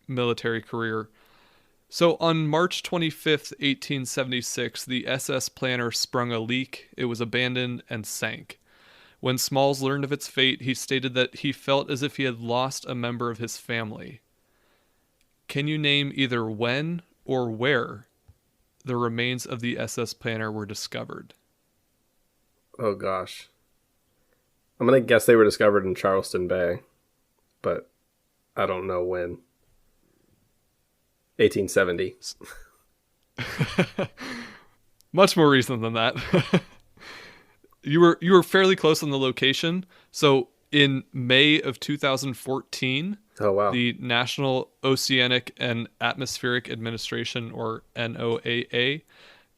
military career. So on March 25th, 1876, the SS Planner sprung a leak. It was abandoned and sank. When Smalls learned of its fate, he stated that he felt as if he had lost a member of his family. Can you name either when or where the remains of the SS Planner were discovered? Oh, gosh. I'm going to guess they were discovered in Charleston Bay, but I don't know when. 1870. Much more recent than that. You were fairly close on the location. So in May of 2014, Oh, wow. the National Oceanic and Atmospheric Administration, or NOAA,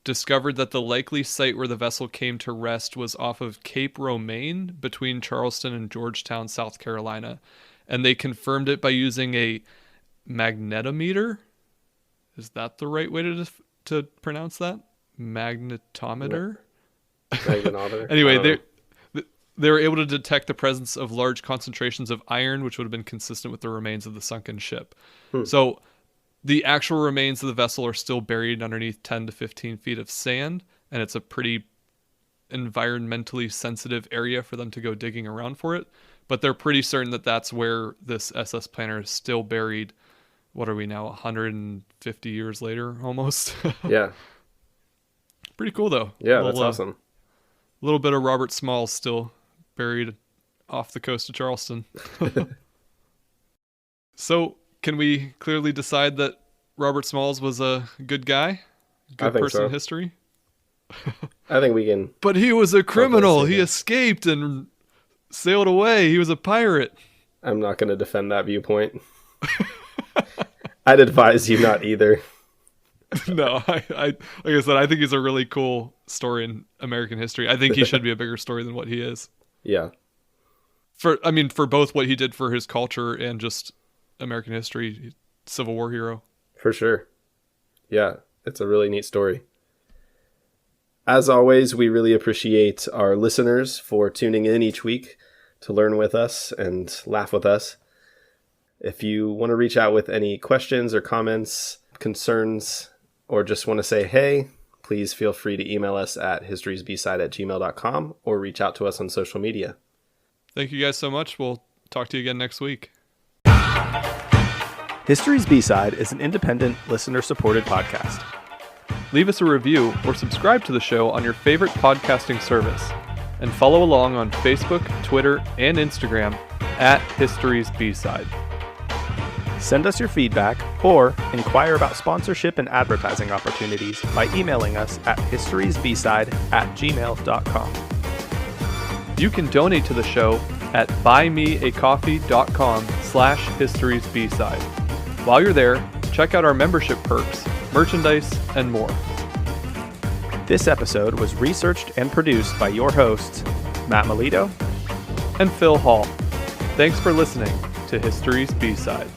discovered that the likely site where the vessel came to rest was off of Cape Romaine between Charleston and Georgetown, South Carolina. And they confirmed it by using a magnetometer. Is that the right way to pronounce that? Magnetometer? Magnetometer? Anyway, they were able to detect the presence of large concentrations of iron, which would have been consistent with the remains of the sunken ship. So the actual remains of the vessel are still buried underneath 10 to 15 feet of sand, and it's a pretty environmentally sensitive area for them to go digging around for it. But they're pretty certain that that's where this SS Planner is still buried. What are we now, 150 years later, almost? Yeah. Pretty cool, though. Yeah, that's awesome. A little bit of Robert Smalls still buried off the coast of Charleston. So, can we clearly decide that Robert Smalls was a good guy? Good person so. in history? I think we can... But he was a criminal. He that. escaped and sailed away. He was a pirate. I'm not going to defend that viewpoint. I'd advise you not either. No, I like I said, I think he's a really cool story in American history. I think he should be a bigger story than what he is. Yeah. For both what he did for his culture and just American history, Civil War hero. For sure. Yeah, it's a really neat story. As always, we really appreciate our listeners for tuning in each week to learn with us and laugh with us. If you want to reach out with any questions or comments, concerns, or just want to say hey, please feel free to email us at historiesbside@gmail.com or reach out to us on social media. Thank you guys so much. We'll talk to you again next week. History's B-Side is an independent, listener-supported podcast. Leave us a review or subscribe to the show on your favorite podcasting service. And follow along on Facebook, Twitter, and Instagram at History's B-Side. Send us your feedback or inquire about sponsorship and advertising opportunities by emailing us at historiesbside@gmail.com. You can donate to the show at buymeacoffee.com/historiesbside. While you're there, check out our membership perks, merchandise, and more. This episode was researched and produced by your hosts, Matt Melito and Phil Hall. Thanks for listening to History's B-Side.